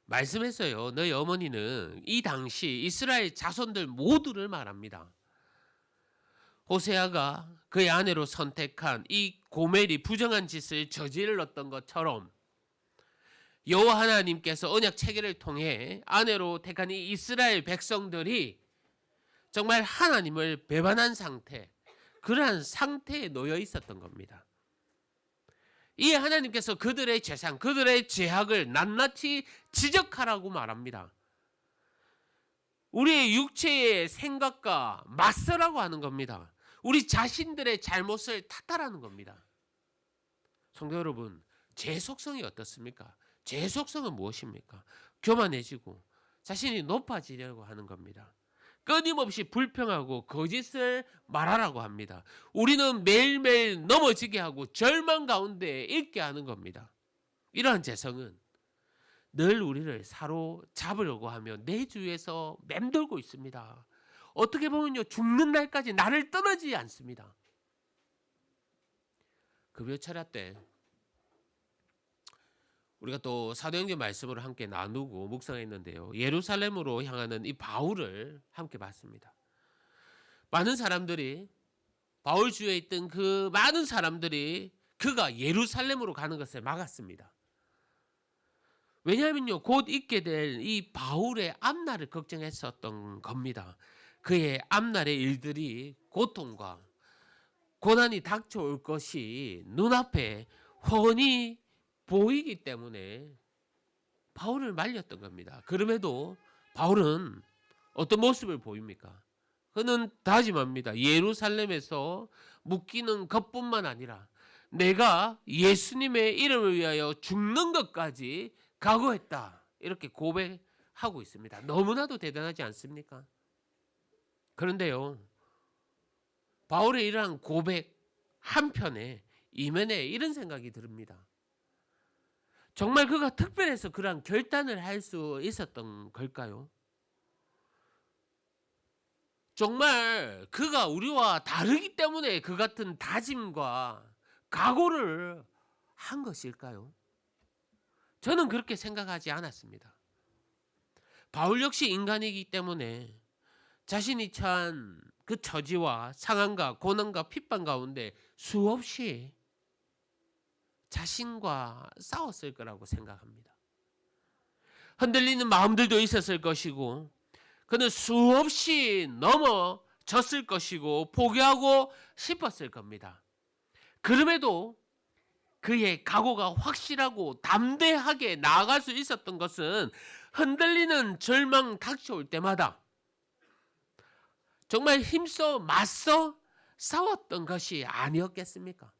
말씀했어요. 너희 어머니는 이 당시 이스라엘 자손들 모두를 말합니다. 호세아가 그의 아내로 선택한 이 고멜이 부정한 짓을 저질렀던 것처럼 여호와 하나님께서 언약 체계를 통해 아내로 택한 이 이스라엘 백성들이 정말 하나님을 배반한 상태, 그러한 상태에 놓여 있었던 겁니다. 이 하나님께서 그들의 죄상, 그들의 죄악을 낱낱이 지적하라고 말합니다. 우리의 육체의 생각과 맞서라고 하는 겁니다. 우리 자신들의 잘못을 탓하라는 겁니다. 성도 여러분, 죄 속성이 어떻습니까? 죄 속성은 무엇입니까? 교만해지고 자신이 높아지려고 하는 겁니다. 끊임없이 불평하고 거짓을 말하라고 합니다. 우리는 매일매일 넘어지게 하고 절망 가운데 있게 하는 겁니다. 이러한 죄성은 늘 우리를 사로잡으려고 하며 내 주위에서 맴돌고 있습니다. 어떻게 보면요, 죽는 날까지 나를 떠나지 않습니다. 금요철야 때 우리가 또 사도행전 말씀으로 함께 나누고 묵상했는데요. 예루살렘으로 향하는 이 바울을 함께 봤습니다. 많은 사람들이 바울 주위에 있던 그 많은 사람들이 그가 예루살렘으로 가는 것을 막았습니다. 왜냐하면요, 곧 있게 될 이 바울의 앞날을 걱정했었던 겁니다. 그의 앞날의 일들이 고통과 고난이 닥쳐올 것이 눈앞에 훤히 보이기 때문에 바울을 말렸던 겁니다. 그럼에도 바울은 어떤 모습을 보입니까? 그는 다짐합니다. 예루살렘에서 묶이는 것뿐만 아니라 내가 예수님의 이름을 위하여 죽는 것까지 각오했다. 이렇게 고백하고 있습니다. 너무나도 대단하지 않습니까? 그런데요, 바울의 이러한 고백 한편에 이면에 이런 생각이 듭니다. 정말 그가 특별해서 그러한 결단을 할 수 있었던 걸까요? 정말 그가 우리와 다르기 때문에 그 같은 다짐과 각오를 한 것일까요? 저는 그렇게 생각하지 않았습니다. 바울 역시 인간이기 때문에 자신이 처한 그 처지와 상황과 고난과 핍박 가운데 수없이 자신과 싸웠을 거라고 생각합니다. 흔들리는 마음들도 있었을 것이고 그는 수없이 넘어졌을 것이고 포기하고 싶었을 겁니다. 그럼에도 그의 각오가 확실하고 담대하게 나아갈 수 있었던 것은 흔들리는 절망 닥쳐올 때마다 정말 힘써 맞서 싸웠던 것이 아니었겠습니까?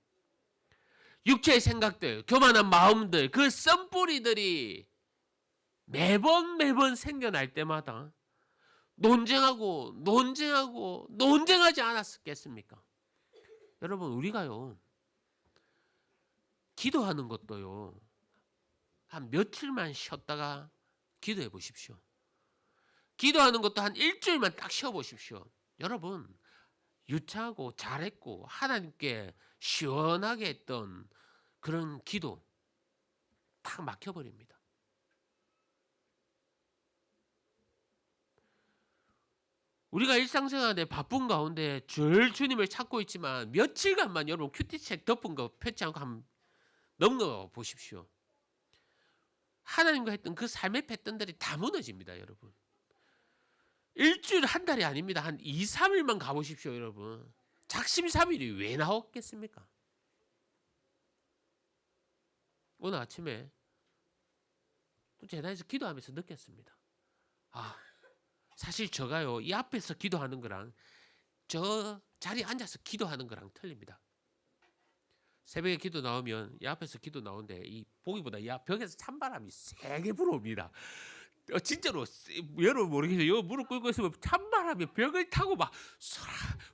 육체의 생각들, 교만한 마음들, 그 썬뿌리들이 매번 생겨날 때마다 논쟁하지 않았겠습니까? 여러분, 우리가요, 기도하는 것도요, 한 며칠만 쉬었다가 기도해 보십시오. 기도하는 것도 한 일주일만 딱 쉬어 보십시오. 여러분, 유창하고 잘했고 하나님께 시원하게 했던 그런 기도 딱 막혀버립니다. 우리가 일상생활에 바쁜 가운데 줄 주님을 찾고 있지만 며칠간만 여러분 큐티책 덮은 거 펴지 않고 한번 넘겨 보십시오. 하나님과 했던 그 삶의 패턴들이 다 무너집니다, 여러분. 일주일, 한 달이 아닙니다. 한 2, 3일만 가보십시오, 여러분. 작심삼일이 왜 나왔겠습니까? 오늘 아침에 또 재단에서 기도하면서 느꼈습니다. 사실 저가요, 이 앞에서 기도하는 거랑 저 자리에 앉아서 기도하는 거랑 틀립니다. 새벽에 기도 나오면 이 앞에서 기도 나오는데 이 보기보다 이 벽에서 찬바람이 세게 불어옵니다. 진짜로 여러분 모르겠어요. 무릎 꿇고 있으면 찬바람이 벽을 타고 막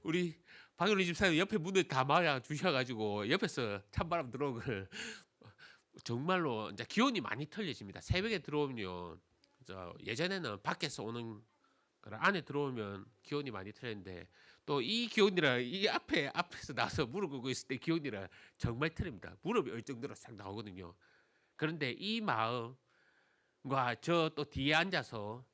우리 박윤희 집사님 옆에 문을 다 막아 주셔가지고 옆에서 찬바람 들어오고 정말로 이제 기온이 많이 틀려집니다. 새벽에 들어오면 예전에는 밖에서 오는 거랑 안에 들어오면 기온이 많이 틀리는데 또 이 기온이랑 이 앞에서 나서 무릎 꿇고 있을 때 기온이랑 정말 틀립니다. 무릎이 얼정도로 싹 나오거든요. 그런데 이 마음과 저 또 뒤에 앉아서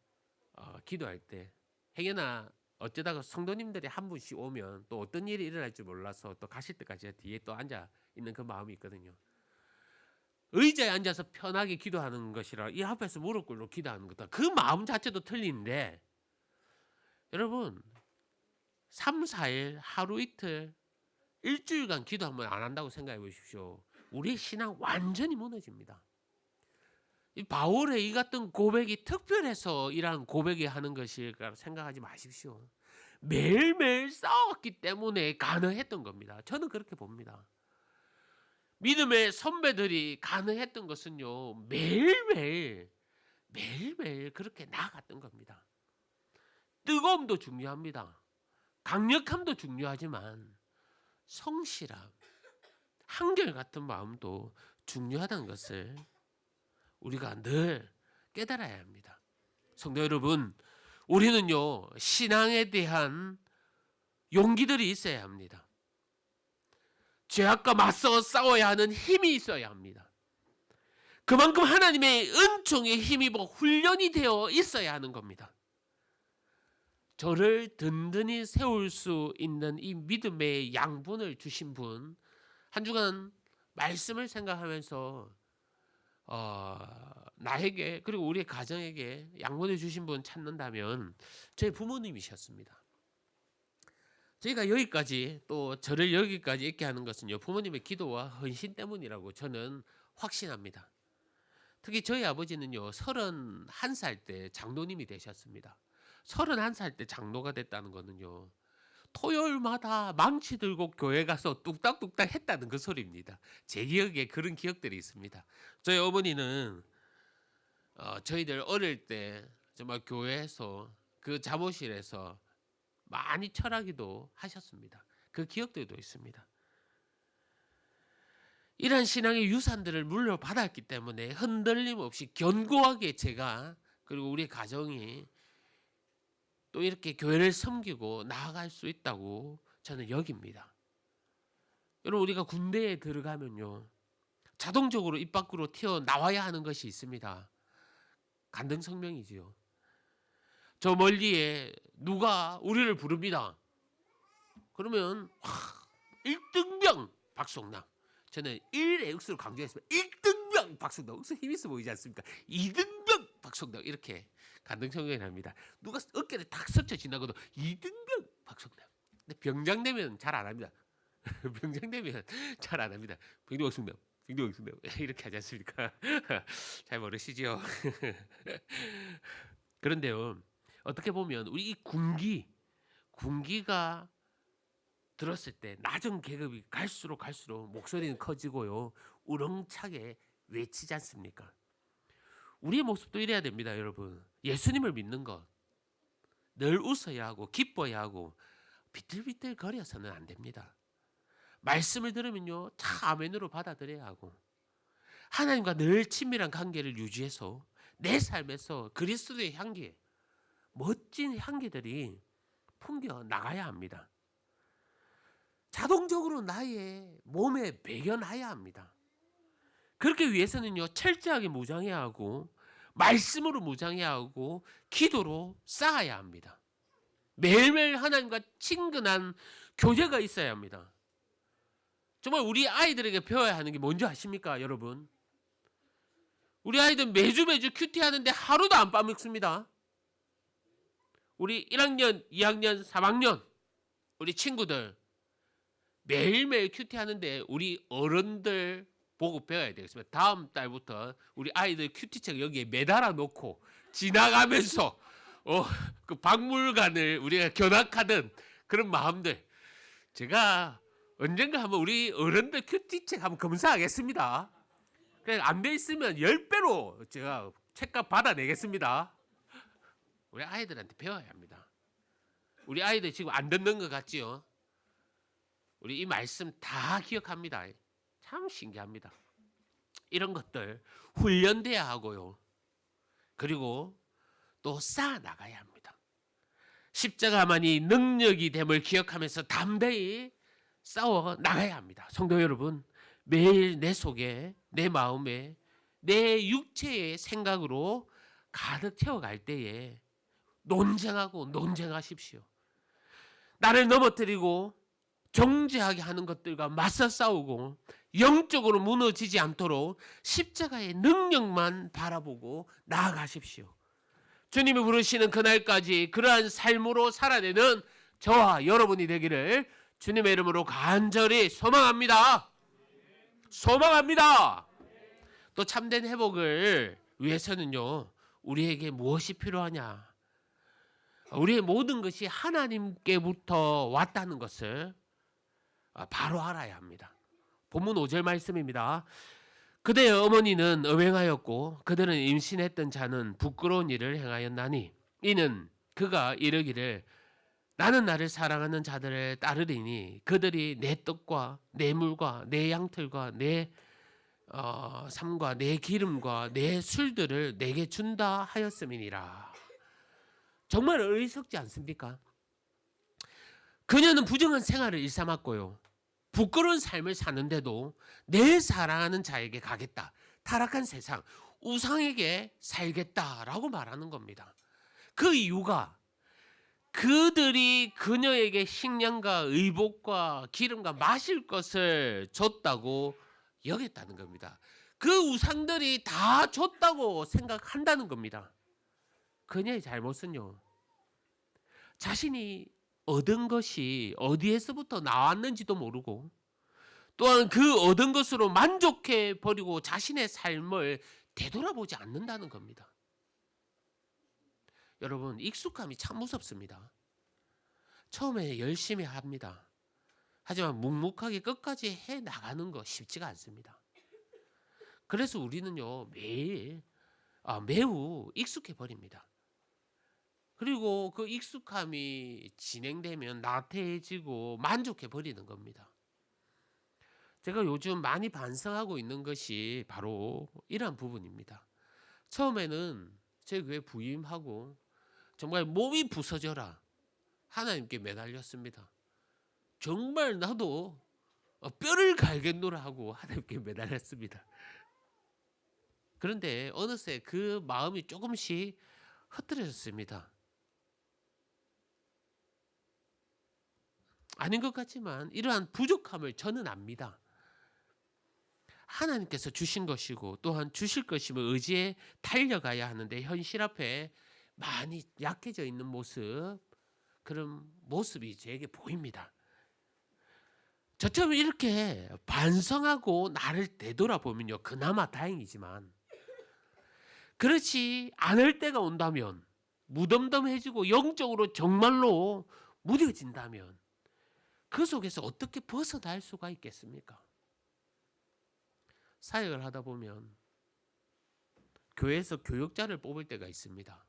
기도할 때 행여나 어쩌다가 성도님들이 한 분씩 오면 또 어떤 일이 일어날지 몰라서 또 가실 때까지 뒤에 또 앉아 있는 그 마음이 있거든요. 의자에 앉아서 편하게 기도하는 것이라 이 앞에서 무릎 꿇고 기도하는 것도 그 마음 자체도 틀린데 여러분 3, 4일 하루 이틀 일주일간 기도 한번 안 한다고 생각해 보십시오. 우리의 신앙 완전히 무너집니다. 이 바울의 이 같은 고백이 특별해서 이러한 고백이 하는 것일까 생각하지 마십시오. 매일매일 싸웠기 때문에 가능했던 겁니다. 저는 그렇게 봅니다. 믿음의 선배들이 가능했던 것은요, 매일매일 그렇게 나아갔던 겁니다. 뜨거움도 중요합니다. 강력함도 중요하지만 성실함, 한결같은 마음도 중요하다는 것을 우리가 늘 깨달아야 합니다. 성도 여러분, 우리는요, 신앙에 대한 용기들이 있어야 합니다. 죄악과 맞서 싸워야 하는 힘이 있어야 합니다. 그만큼 하나님의 은총에 힘입어 훈련이 되어 있어야 하는 겁니다. 저를 든든히 세울 수 있는 이 믿음의 양분을 주신 분, 한 주간 말씀을 생각하면서 나에게 그리고 우리 가정에게 양분을 주신 분 찾는다면 저희 부모님이셨습니다. 저희가 여기까지 또 저를 여기까지 있게 하는 것은요, 부모님의 기도와 헌신 때문이라고 저는 확신합니다. 특히 저희 아버지는요 31살 때 장로님이 되셨습니다. 31살 때 장로가 됐다는 거는요, 토요일마다 망치 들고 교회 가서 뚝딱뚝딱 했다는 그 소리입니다. 제 기억에 그런 기억들이 있습니다. 저희 어머니는 저희들 어릴 때 정말 교회에서 그 잠옷실에서 많이 철하기도 하셨습니다. 그 기억들도 있습니다. 이러한 신앙의 유산들을 물려받았기 때문에 흔들림 없이 견고하게 제가 그리고 우리 가정이 또 이렇게 교회를 섬기고 나아갈 수 있다고 저는 여깁니다. 여러분, 우리가 군대에 들어가면요 자동적으로 입 밖으로 튀어나와야 하는 것이 있습니다. 간등성명이지요. 저 멀리에 누가 우리를 부릅니다. 그러면 1등병 박성남. 저는 1의 억수로 강조했습니다. 1등병 박성남. 억수 힘 있어 보이지 않습니까? 2등병 박성남. 이렇게 간등성명이 합니다. 누가 어깨를 탁 스쳐 지나고도 2등병 박성남. 근데 병장 되면 잘 안 합니다. 병장 되면 잘 안 합니다. 병장 박성남. 병장 박성남. 이렇게 하지 않습니까? 잘 모르시죠? 그런데요, 어떻게 보면 우리 이 군기가 들었을 때 낮은 계급이 갈수록 목소리는 커지고요, 우렁차게 외치지 않습니까? 우리의 모습도 이래야 됩니다, 여러분. 예수님을 믿는 것, 늘 웃어야 하고 기뻐야 하고 비틀비틀 거려서는 안 됩니다. 말씀을 들으면요 다 아멘으로 받아들여야 하고 하나님과 늘 친밀한 관계를 유지해서 내 삶에서 그리스도의 향기, 멋진 향기들이 풍겨 나가야 합니다. 자동적으로 나의 몸에 배겨나야 합니다. 그렇게 위해서는요 철저하게 무장해야 하고 말씀으로 무장해야 하고 기도로 쌓아야 합니다. 매일매일 하나님과 친근한 교제가 있어야 합니다. 정말 우리 아이들에게 배워야 하는 게 뭔지 아십니까, 여러분? 우리 아이들 매주 큐티 하는데 하루도 안 빠먹습니다. 우리 1학년, 2학년, 3학년 우리 친구들 매일매일 큐티 하는데 우리 어른들 보고 배워야 되겠습니다. 다음 달부터 우리 아이들 큐티책 여기에 매달아 놓고 지나가면서 그 박물관을 우리가 견학하든 그런 마음들. 제가 언젠가 한번 우리 어른들 큐티책 한번 검사하겠습니다. 그냥 안 돼 있으면 10배로 제가 책값 받아내겠습니다. 우리 아이들한테 배워야 합니다. 우리 아이들 지금 안 듣는 것 같지요? 우리 이 말씀 다 기억합니다. 참 신기합니다. 이런 것들 훈련돼야 하고요. 그리고 또 쌓아나가야 합니다. 십자가만이 능력이 됨을 기억하면서 담대히 싸워 나가야 합니다. 성도 여러분, 매일 내 속에, 내 마음에, 내 육체의 생각으로 가득 채워갈 때에 논쟁하고 논쟁하십시오. 나를 넘어뜨리고 정죄하게 하는 것들과 맞서 싸우고 영적으로 무너지지 않도록 십자가의 능력만 바라보고 나아가십시오. 주님이 부르시는 그날까지 그러한 삶으로 살아내는 저와 여러분이 되기를 주님의 이름으로 간절히 소망합니다. 소망합니다. 또 참된 회복을 위해서는요, 우리에게 무엇이 필요하냐? 우리의 모든 것이 하나님께부터 왔다는 것을 바로 알아야 합니다. 본문 5절 말씀입니다. 그대의 어머니는 음행하였고 그들은 임신했던 자는 부끄러운 일을 행하였나니 이는 그가 이르기를 나는 나를 사랑하는 자들을 따르리니 그들이 내 떡과 내 물과 내 양털과 내 삶과 내 기름과 내 술들을 내게 준다 하였음이니라. 정말 어리석지 않습니까? 그녀는 부정한 생활을 일삼았고요, 부끄러운 삶을 사는데도 내 사랑하는 자에게 가겠다, 타락한 세상, 우상에게 살겠다라고 말하는 겁니다. 그 이유가 그들이 그녀에게 식량과 의복과 기름과 마실 것을 줬다고 여겼다는 겁니다. 그 우상들이 다 줬다고 생각한다는 겁니다. 그녀의 잘못은요, 자신이 얻은 것이 어디에서부터 나왔는지도 모르고 또한 그 얻은 것으로 만족해 버리고 자신의 삶을 되돌아보지 않는다는 겁니다. 여러분, 익숙함이 참 무섭습니다. 처음에 열심히 합니다. 하지만 묵묵하게 끝까지 해 나가는 거 쉽지가 않습니다. 그래서 우리는요, 매우 익숙해 버립니다. 그리고 그 익숙함이 진행되면 나태해지고 만족해 버리는 겁니다. 제가 요즘 많이 반성하고 있는 것이 바로 이러한 부분입니다. 처음에는 제 교회 부임하고 정말 몸이 부서져라 하나님께 매달렸습니다. 정말 나도 뼈를 갈겠노라 하고 하나님께 매달렸습니다. 그런데 어느새 그 마음이 조금씩 흐트러졌습니다. 아닌 것 같지만 이러한 부족함을 저는 압니다. 하나님께서 주신 것이고 또한 주실 것임을 의지해 달려가야 하는데 현실 앞에 많이 약해져 있는 모습, 그런 모습이 제게 보입니다. 저처럼 이렇게 반성하고 나를 되돌아보면요, 그나마 다행이지만 그렇지 않을 때가 온다면, 무덤덤해지고 영적으로 정말로 무뎌진다면 그 속에서 어떻게 벗어날 수가 있겠습니까? 사역을 하다 보면 교회에서 교역자를 뽑을 때가 있습니다.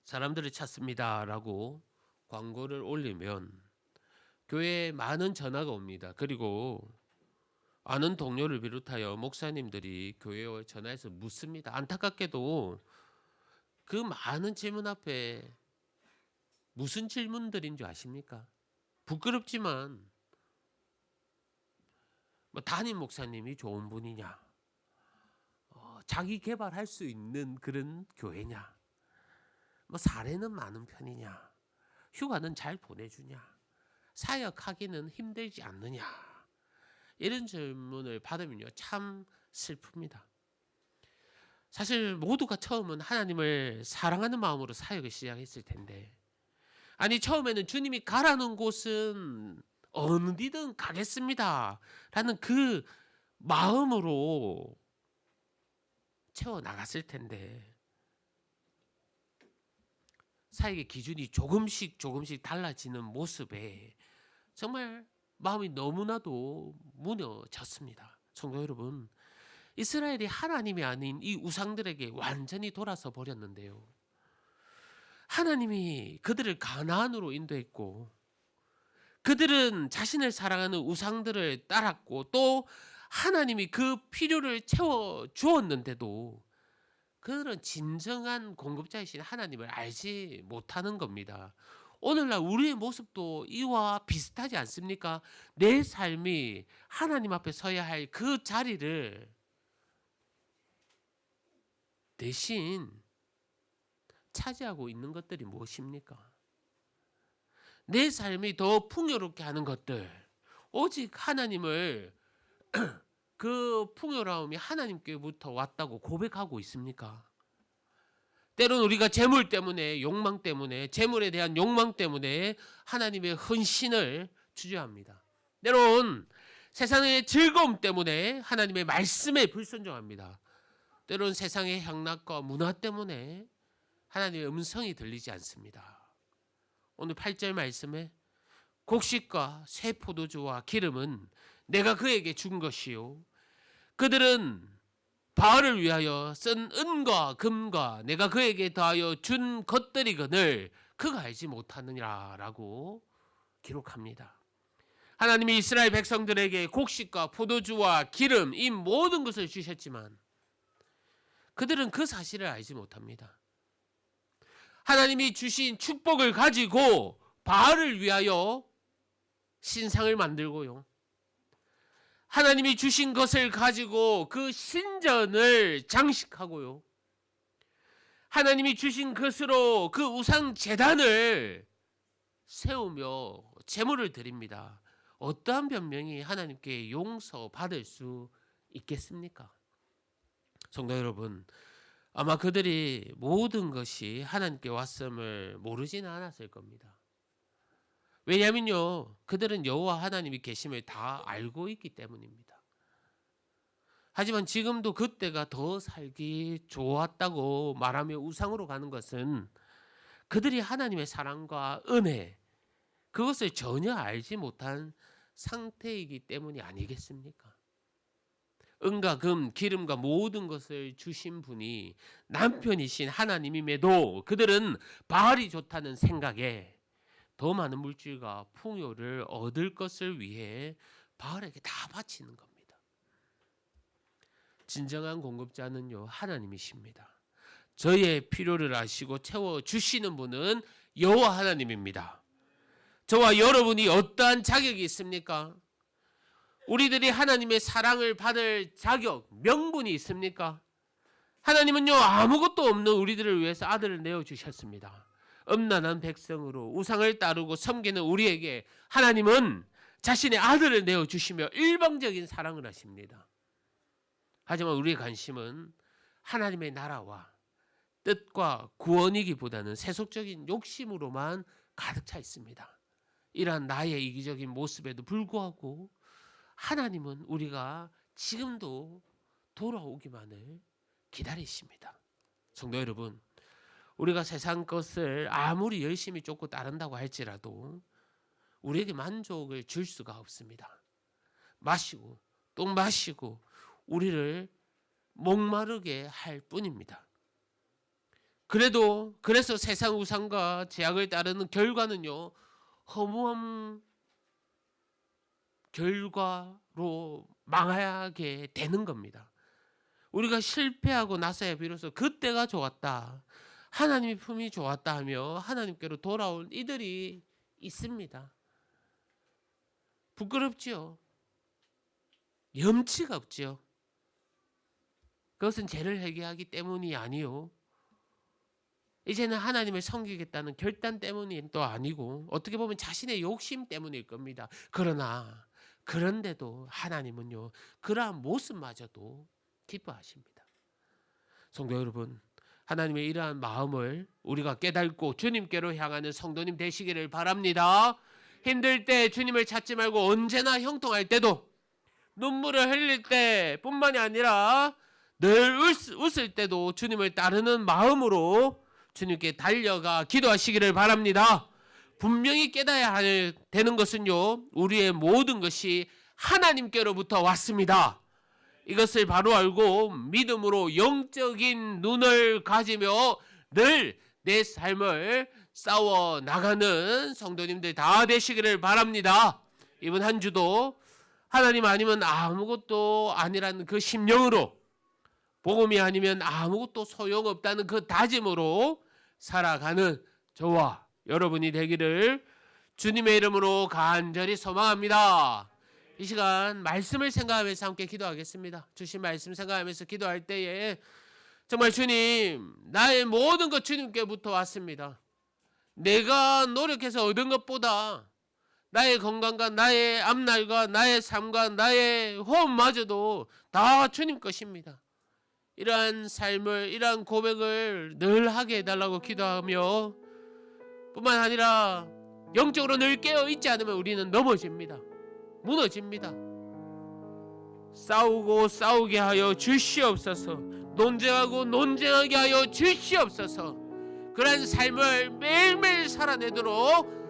사람들을 찾습니다라고 광고를 올리면 교회에 많은 전화가 옵니다. 그리고 아는 동료를 비롯하여 목사님들이 교회에 전화해서 묻습니다. 안타깝게도 그 많은 질문 앞에 무슨 질문들인 줄 아십니까? 부끄럽지만 담임 목사님이 좋은 분이냐, 자기 개발할 수 있는 그런 교회냐, 사례는 많은 편이냐, 휴가는 잘 보내주냐, 사역하기는 힘들지 않느냐, 이런 질문을 받으면요, 참 슬픕니다. 사실 모두가 처음은 하나님을 사랑하는 마음으로 사역을 시작했을 텐데, 아니 처음에는 주님이 가라는 곳은 어디든 가겠습니다 라는 그 마음으로 채워 나갔을 텐데, 사역의 기준이 조금씩 달라지는 모습에 정말 마음이 너무나도 무너졌습니다. 성도 여러분, 이스라엘이 하나님이 아닌 이 우상들에게 완전히 돌아서 버렸는데요. 하나님이 그들을 가나안으로 인도했고 그들은 자신을 사랑하는 우상들을 따랐고 또 하나님이 그 필요를 채워 주었는데도 그들은 진정한 공급자이신 하나님을 알지 못하는 겁니다. 오늘날 우리의 모습도 이와 비슷하지 않습니까? 내 삶이 하나님 앞에 서야 할 그 자리를 대신 차지하고 있는 것들이 무엇입니까? 내 삶이 더 풍요롭게 하는 것들, 오직 하나님을 그 풍요로움이 하나님께부터 왔다고 고백하고 있습니까? 때로는 우리가 재물 때문에, 욕망 때문에, 재물에 대한 욕망 때문에 하나님의 헌신을 주저합니다. 때로는 세상의 즐거움 때문에 하나님의 말씀에 불순종합니다. 때로는 세상의 향락과 문화 때문에 하나님의 음성이 들리지 않습니다. 오늘 8절 말씀에 곡식과 새 포도주와 기름은 내가 그에게 준 것이요 그들은 바알을 위하여 쓴 은과 금과 내가 그에게 더하여 준 것들이거늘 그가 알지 못하느니라 라고 기록합니다. 하나님이 이스라엘 백성들에게 곡식과 포도주와 기름 이 모든 것을 주셨지만 그들은 그 사실을 알지 못합니다. 하나님이 주신 축복을 가지고 바알을 위하여 신상을 만들고요. 하나님이 주신 것을 가지고 그 신전을 장식하고요. 하나님이 주신 것으로 그 우상 제단을 세우며 제물을 드립니다. 어떠한 변명이 하나님께 용서받을 수 있겠습니까? 성도 여러분, 아마 그들이 모든 것이 하나님께 왔음을 모르지는 않았을 겁니다. 왜냐하면요, 그들은 여호와 하나님이 계심을 다 알고 있기 때문입니다. 하지만 지금도 그때가 더 살기 좋았다고 말하며 우상으로 가는 것은 그들이 하나님의 사랑과 은혜, 그것을 전혀 알지 못한 상태이기 때문이 아니겠습니까? 은과 금, 기름과 모든 것을 주신 분이 남편이신 하나님임에도 그들은 바알이 좋다는 생각에 더 많은 물질과 풍요를 얻을 것을 위해 바알에게 다 바치는 겁니다. 진정한 공급자는요, 하나님이십니다. 저의 필요를 아시고 채워주시는 분은 여호와 하나님입니다. 저와 여러분이 어떠한 자격이 있습니까? 우리들이 하나님의 사랑을 받을 자격, 명분이 있습니까? 하나님은요, 아무것도 없는 우리들을 위해서 아들을 내어주셨습니다. 음란한 백성으로 우상을 따르고 섬기는 우리에게 하나님은 자신의 아들을 내어주시며 일방적인 사랑을 하십니다. 하지만 우리의 관심은 하나님의 나라와 뜻과 구원이기보다는 세속적인 욕심으로만 가득 차 있습니다. 이러한 나의 이기적인 모습에도 불구하고 하나님은 우리가 지금도 돌아오기만을 기다리십니다. 성도 여러분, 우리가 세상 것을 아무리 열심히 쫓고 따른다고 할지라도 우리에게 만족을 줄 수가 없습니다. 마시고 또 마시고 우리를 목마르게 할 뿐입니다. 그래서 세상 우상과 제약을 따르는 결과는요, 허무한 결과로 망하게 되는 겁니다. 우리가 실패하고 나서야 비로소 그때가 좋았다, 하나님의 품이 좋았다 하며 하나님께로 돌아온 이들이 있습니다. 부끄럽지요. 염치가 없지요. 그것은 죄를 회개하기 때문이 아니요, 이제는 하나님을 섬기겠다는 결단 때문이 또 아니고 어떻게 보면 자신의 욕심 때문일 겁니다. 그런데도 하나님은요, 그러한 모습마저도 기뻐하십니다. 성도 여러분, 하나님의 이러한 마음을 우리가 깨닫고 주님께로 향하는 성도님 되시기를 바랍니다. 힘들 때 주님을 찾지 말고 언제나 형통할 때도, 눈물을 흘릴 때뿐만이 아니라 늘 웃을 때도 주님을 따르는 마음으로 주님께 달려가 기도하시기를 바랍니다. 분명히 깨달아야 되는 것은요, 우리의 모든 것이 하나님께로부터 왔습니다. 이것을 바로 알고 믿음으로 영적인 눈을 가지며 늘 내 삶을 싸워 나가는 성도님들 다 되시기를 바랍니다. 이번 한 주도 하나님 아니면 아무것도 아니라는 그 심령으로, 복음이 아니면 아무것도 소용없다는 그 다짐으로 살아가는 저와 여러분이 되기를 주님의 이름으로 간절히 소망합니다. 이 시간 말씀을 생각하면서 함께 기도하겠습니다. 주신 말씀 생각하면서 기도할 때에 정말 주님, 나의 모든 것 주님께부터 왔습니다. 내가 노력해서 얻은 것보다 나의 건강과 나의 앞날과 나의 삶과 나의 호흡마저도 다 주님 것입니다. 이러한 삶을, 이러한 고백을 늘 하게 해달라고 기도하며, 뿐만 아니라 영적으로 늘 깨어있지 않으면 우리는 넘어집니다. 무너집니다. 싸우고 싸우게 하여 주시옵소서. 논쟁하고 논쟁하게 하여 주시옵소서. 그런 삶을 매일매일 살아내도록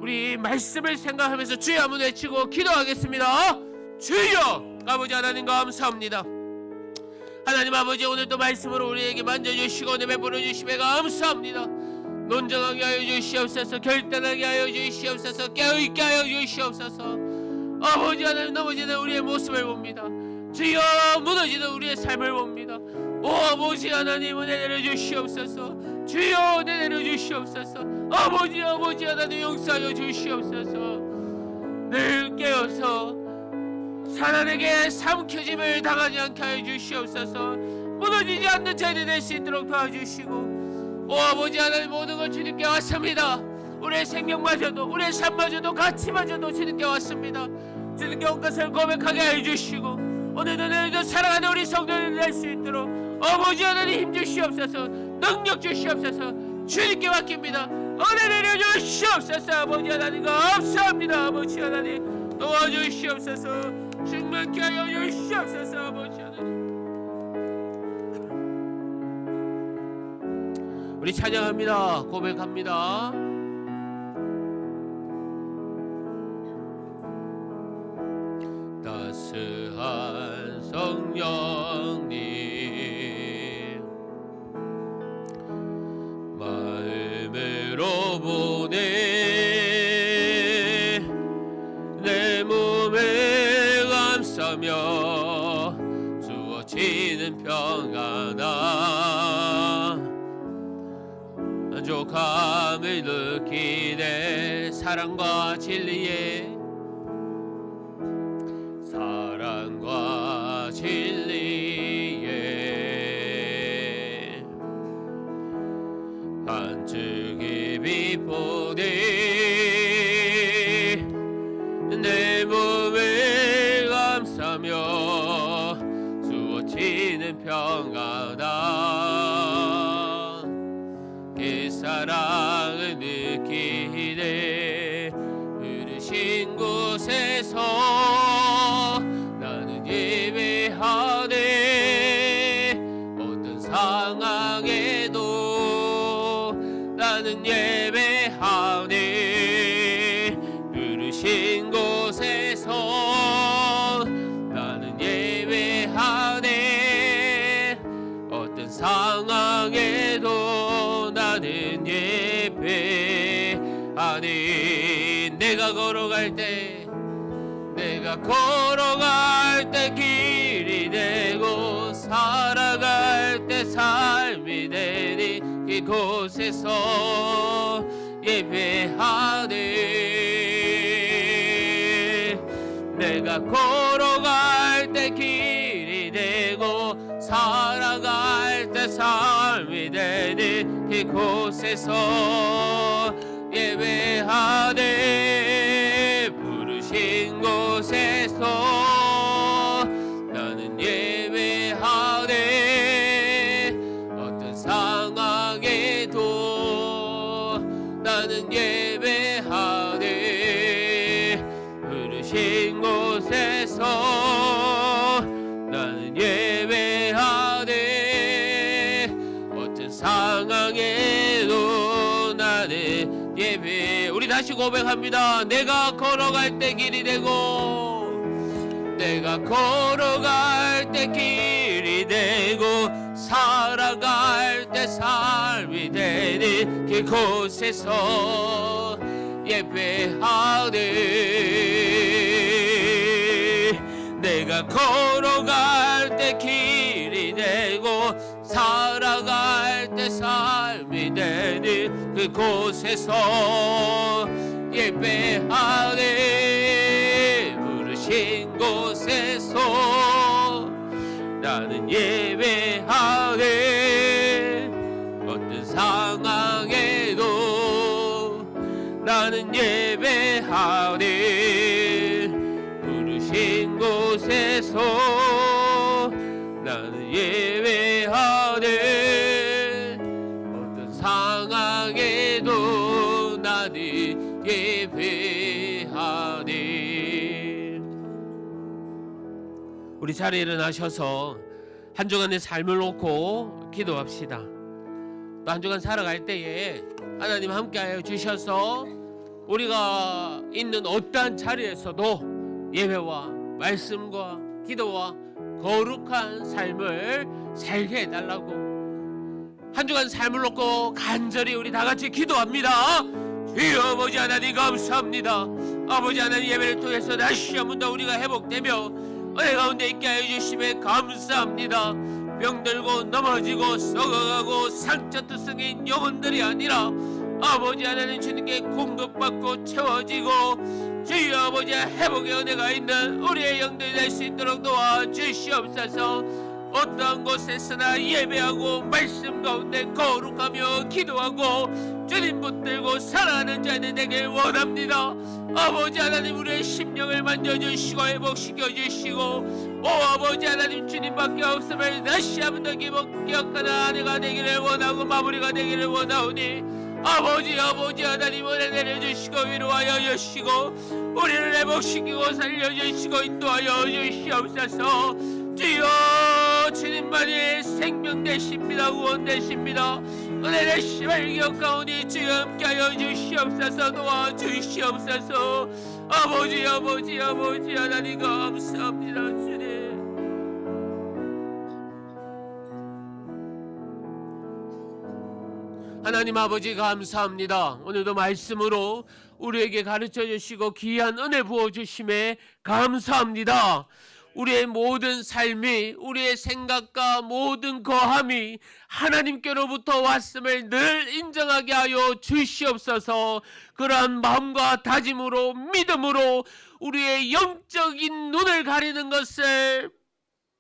우리 말씀을 생각하면서 주여 한번 외치고 기도하겠습니다. 주여! 아버지 하나님 감사합니다. 하나님 아버지, 오늘도 말씀으로 우리에게 만져주시고 내 베풀어 주심에 감사합니다. 논쟁하게 하여 주시옵소서. 결단하게 하여 주시옵소서. 깨어있게 하여 주시옵소서. 아버지 하나님, 넘어지는 우리의 모습을 봅니다. 주여, 무너지는 우리의 삶을 봅니다. 오 아버지 하나님, 은혜 내려주시옵소서. 주여, 은혜 내려주시옵소서. 아버지 하나님, 용서하여 주시옵소서. 늘 깨어서 사단에게 삼켜짐을 당하지 않게 하여 주시옵소서. 무너지지 않는 자들이 될 수 있도록 도와주시고, 오 아버지 하나님, 모든 걸 주님께 왔습니다. 우리의 생명마저도, 우리의 삶마저도, 가치마저도 주님께 왔습니다. 주님께 온 것을 고백하게 해주시고, 오늘도 내일도 사랑하는 우리 성도들이 될 수 있도록 아버지 하나님 힘주시옵소서. 능력 주시옵소서. 주님께 맡깁니다. 은혜 내려주시옵소서. 아버지 하나님 감사합니다. 아버지 하나님 도와주시옵소서. 충만케 하여 주시옵소서. 아버지 하나님, 우리 찬양합니다. 고백합니다. 따스한 성령님, 마음으로 보내 내 몸에 감싸며 주어지는 평안함, 만족함을 느끼네. 사랑과 진리에, 사랑과 진리에 반죽이 비포되 내 몸을 감싸며 주어지는 평안함, 그 사랑을 느끼네. 부르신 곳에서 나는 예배하네. 어떤 상황에도 나는 예배하네. 부르신 곳에서 나는 예배하네. 어떤 상황에도 나는 예배하네. 내가 걸어갈 때, 내가 걸어갈 때 길이 되고 살아갈 때 삶이 되니 이곳에서 예배하네. 내가 걸어갈 때 길이 되고 살아갈 때 삶이 되니 이곳에서 예배하네. 부르신 곳에서 나는 예배하네. 어떤 상황에도 나는 예배하네. 부르신 곳에서 나는 예배하네. 어떤 상황에 예배. 우리 다시 고백합니다. 내가 걸어갈 때 길이 되고, 내가 걸어갈 때 길이 되고, 살아갈 때 삶이 되니 그곳에서 예배하네. 내가 걸어갈 때 길이 되고, 살아갈 때 삶이 되니 그곳에서 예배하네. 부르신 곳에서 나는 예배하네. 어떤 상황에도 나는 예배하네. 부르신 곳에서 나는 예배하네. 어떤 상황에도 나는 예배하네. 우리 자리에 일어나셔서 한 주간의 삶을 놓고 기도합시다. 또 한 주간 살아갈 때에 하나님 함께하여 주셔서 우리가 있는 어떠한 자리에서도 예배와 말씀과 기도와 거룩한 삶을 살게 해달라고 한 주간 삶을 놓고 간절히 우리 다같이 기도합니다. 주여 아버지 하나님 감사합니다. 아버지 하나님 예배를 통해서 다시 한 번 더 우리가 회복되며 은혜 가운데 있게 하여 주심에 감사합니다. 병들고 넘어지고 썩어가고 상처투성인 영혼들이 아니라 아버지 하나님 주님께 공급받고 채워지고 주여 아버지 회복의 은혜가 있는 우리의 영들이 될 수 있도록 도와주시옵소서. 어떠한 곳에서나 예배하고 말씀 가운데 거룩하며 기도하고 주님 붙들고 살아가는 자들 되길 원합니다. 아버지 하나님 우리의 심령을 만져주시고 회복시켜주시고 오 아버지 하나님 주님밖에 없음을 다시 한번 더 기억하는 아내가 되기를 원하고 마무리가 되기를 원하오니 아버지 하나님 은혜 내려주시고 위로하여 주시고 우리를 회복시키고 살려주시고 인도하여 주시옵소서. 주여 주님만이 생명 되십니다. 구원 되십니다. 은혜 되심을 기억하오니 주여 함께하여 주시옵소서. 도와주시옵소서. 아버지 하나님 감사합니다. 주님 하나님 아버지 감사합니다. 오늘도 말씀으로 우리에게 가르쳐 주시고 귀한 은혜 부어 주심에 감사합니다. 우리의 모든 삶이 우리의 생각과 모든 거함이 하나님께로부터 왔음을 늘 인정하게 하여 주시옵소서. 그러한 마음과 다짐으로 믿음으로 우리의 영적인 눈을 가리는 것을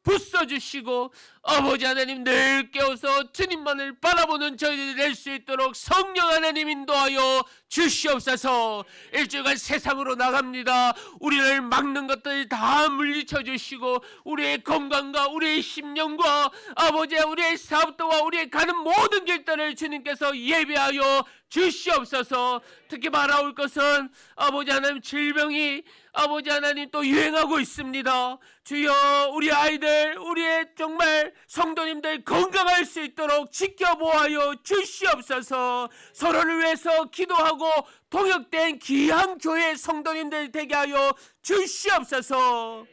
부숴주시고 아버지 하나님 늘 깨워서 주님만을 바라보는 저희들이 될 수 있도록 성령 하나님 인도하여 주시옵소서. 일주일간 세상으로 나갑니다. 우리를 막는 것들 다 물리쳐 주시고 우리의 건강과 우리의 심령과 아버지 우리의 사업도와 우리의 가는 모든 길들을 주님께서 예비하여 주시옵소서. 특히 바라올 것은 아버지 하나님 질병이 아버지 하나님 또 유행하고 있습니다. 주여 우리 아이들 우리의 정말 성도님들 건강할 수 있도록 지켜보아요 주시옵소서. 서로를 위해서 기도하고 동역된 귀한 교회 성도님들 되게 하여 주시옵소서.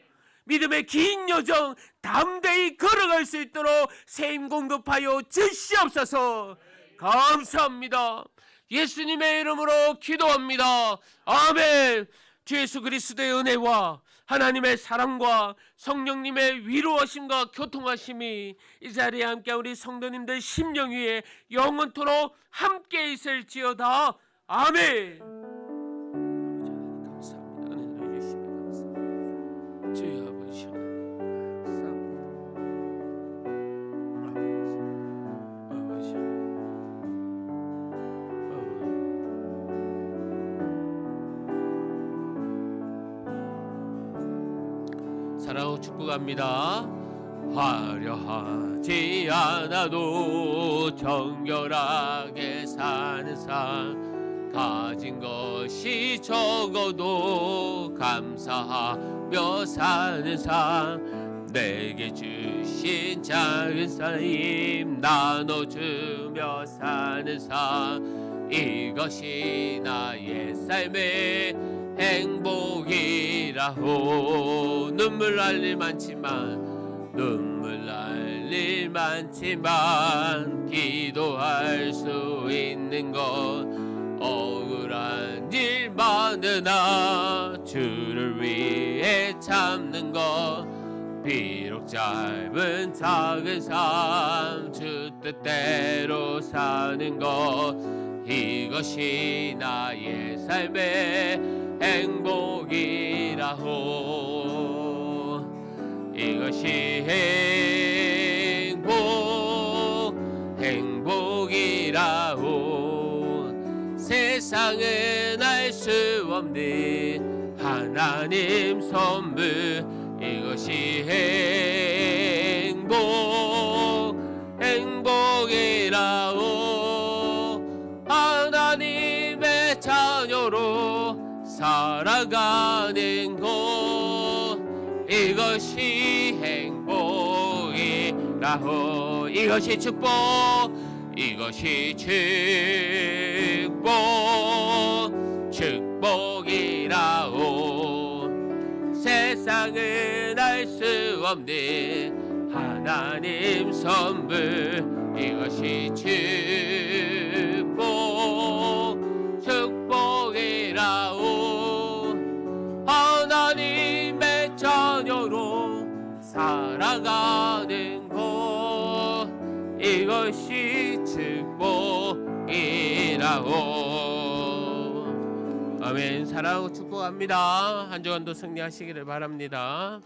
믿음의 긴 여정 담대히 걸어갈 수 있도록 세임 공급하여 주시옵소서. 감사합니다. 예수님의 이름으로 기도합니다. 아멘. 주 예수 그리스도의 은혜와 하나님의 사랑과 성령님의 위로하심과 교통하심이 이 자리에 함께 우리 성도님들 심령 위에 영원토록 함께 있을지어다. 아멘. 감사합니다. 은혜 주시면 감사합니다. 주여 아버지 사랑하고 축복합니다. 화려하지 않아도 정결하게 사는 삶, 가진 것이 적어도 감사하며 사는 삶, 내게 주신 작은 삶 나눠주며 사는 삶, 이것이 나의 삶의 행복이라고. 눈물 날 일 많지만 기도할 수 있는 것, 억울한 일 많으나 주를 위해 참는 것, 비록 짧은 작은 삶 주 뜻대로 사는 것, 이것이 나의 삶의 행복이라고. 이것이 행복이라고. 세상은 알 수 없는 하나님 선물, 이것이 행복이라고. 하나님의 자녀로 살아가는 것, 이것이 행복이라고. 이것이 축복, 이것이 축복이라고. 세상은 알 수 없는 하나님 선물, 이것이 축복이라고. 하나님의 자녀로 살아가는 것, 이것이 축복이라고. 아멘. 사랑하고 축복합니다. 한 주간도 승리하시기를 바랍니다.